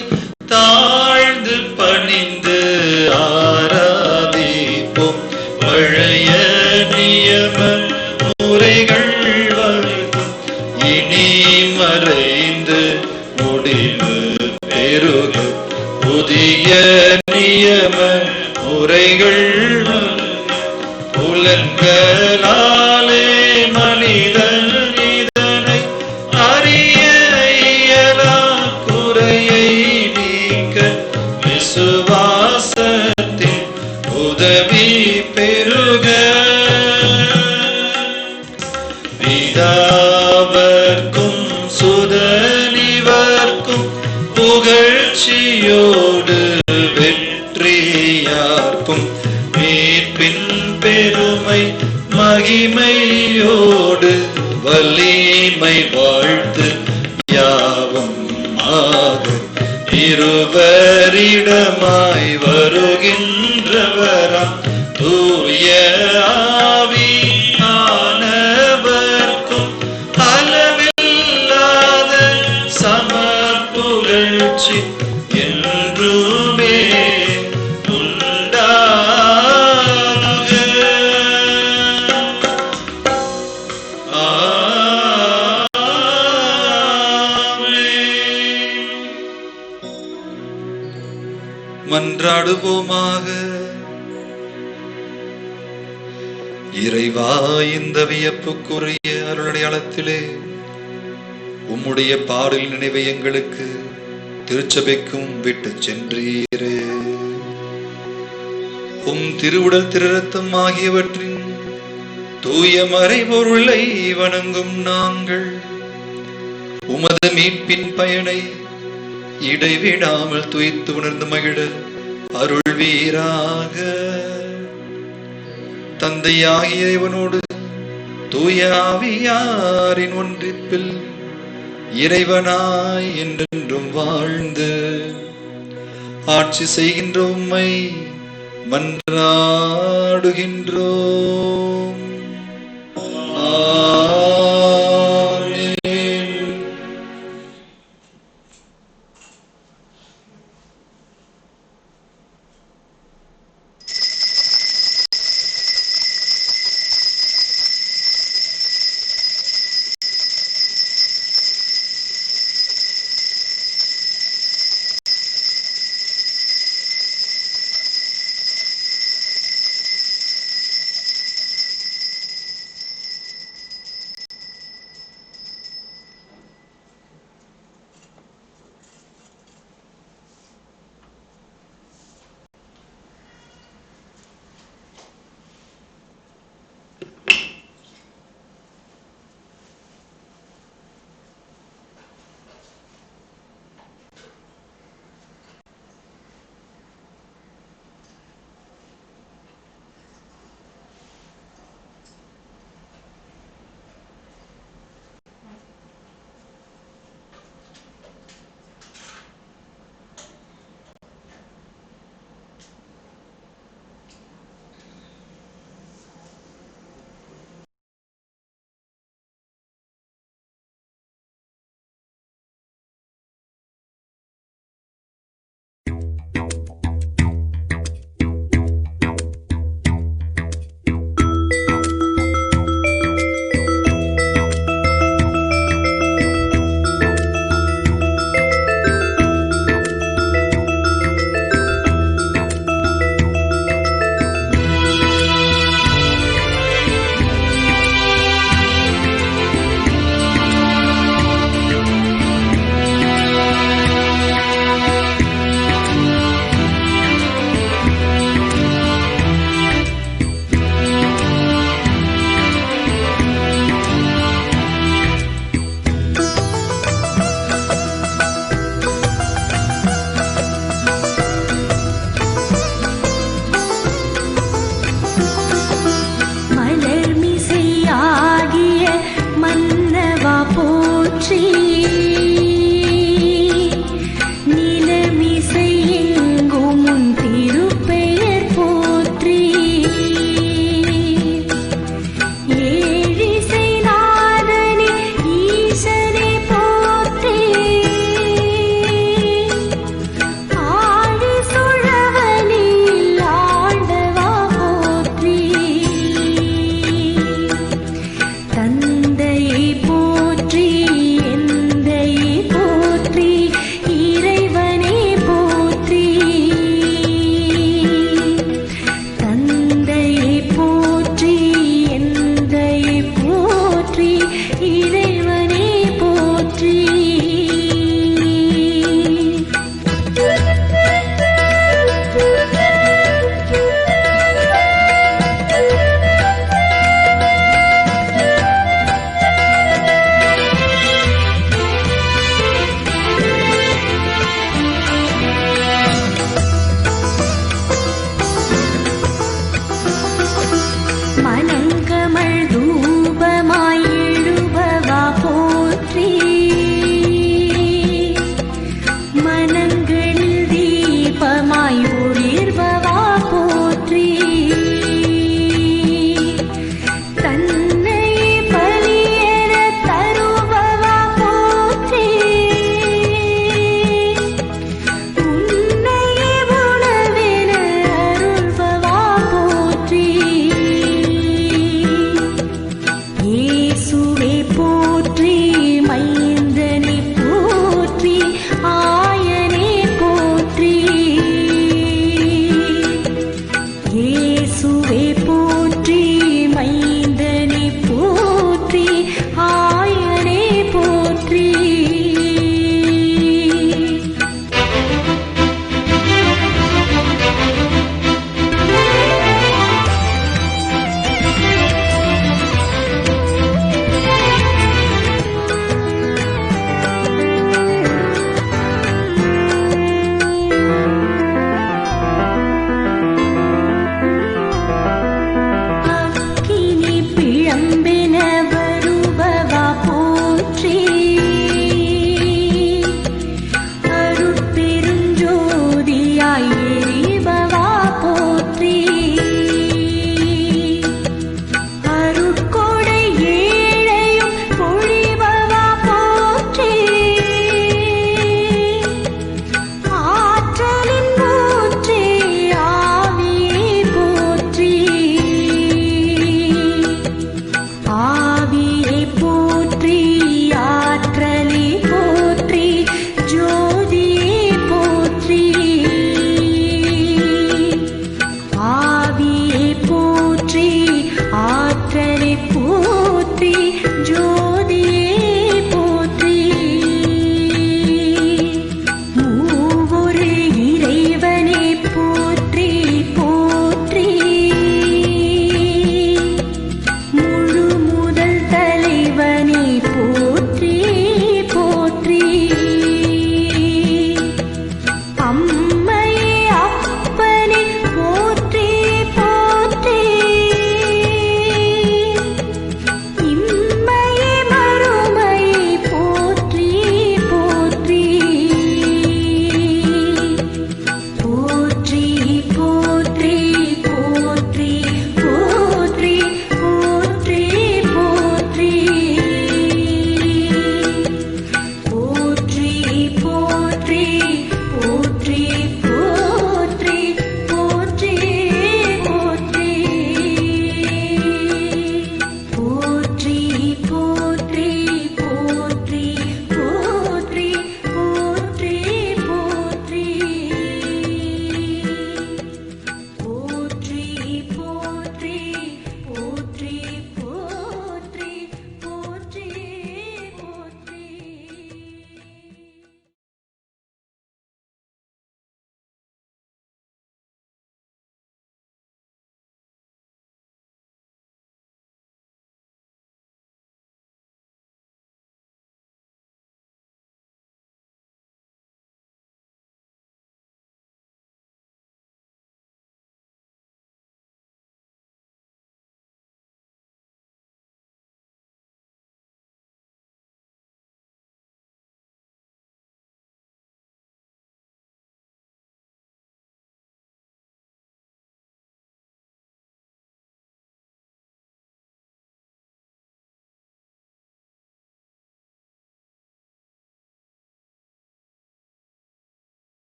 A: தாழ்ந்து பணிந்து ஆராதிப்போம். பழைய நியம முறைகள் வரும் இனி மறைந்து முடிவு பெருக புதிய நியம முறைகள் புலன்களாலே மனிதன் புகழ்ச்சியோடு வெற்றியார்க்கும் மீட்பின் பெருமை மகிமையோடு வலிமை வாழ்த்து யாவும் ஆக இருவரிடமாய் வருகின்றவராம் தூய ஆவி ஆனவர்க்கும் அளவில்லாத சமப்புகழ்ச்சி என்றுமே உண்டாகுக.
B: மன்றாடுவோமாக. இறைவா, இந்த வியப்புக்குரிய அருளடையாளத்திலே உம்முடைய பாடல் நினைவை எங்களுக்கு திருச்சபைக்கும் விட்டு சென்றீரே. உம் திருவுடல் திருரத்தம் ஆகியவற்றின் தூய மறைபொருளை வணங்கும் நாங்கள் உமது மீட்பின் பயனை இடைவிடாமல் துய்த்து உணர்ந்து மகிழ அருள்வீராக. தந்தையாகிய இறைவனோடு தூய ஆவியாரின் ஒன்றிப்பில் இறைவனாய் என்றென்றும் வாழ்ந்து ஆட்சி செய்கின்ற உம்மை மன்றாடுகின்றோம்.
C: போற்றி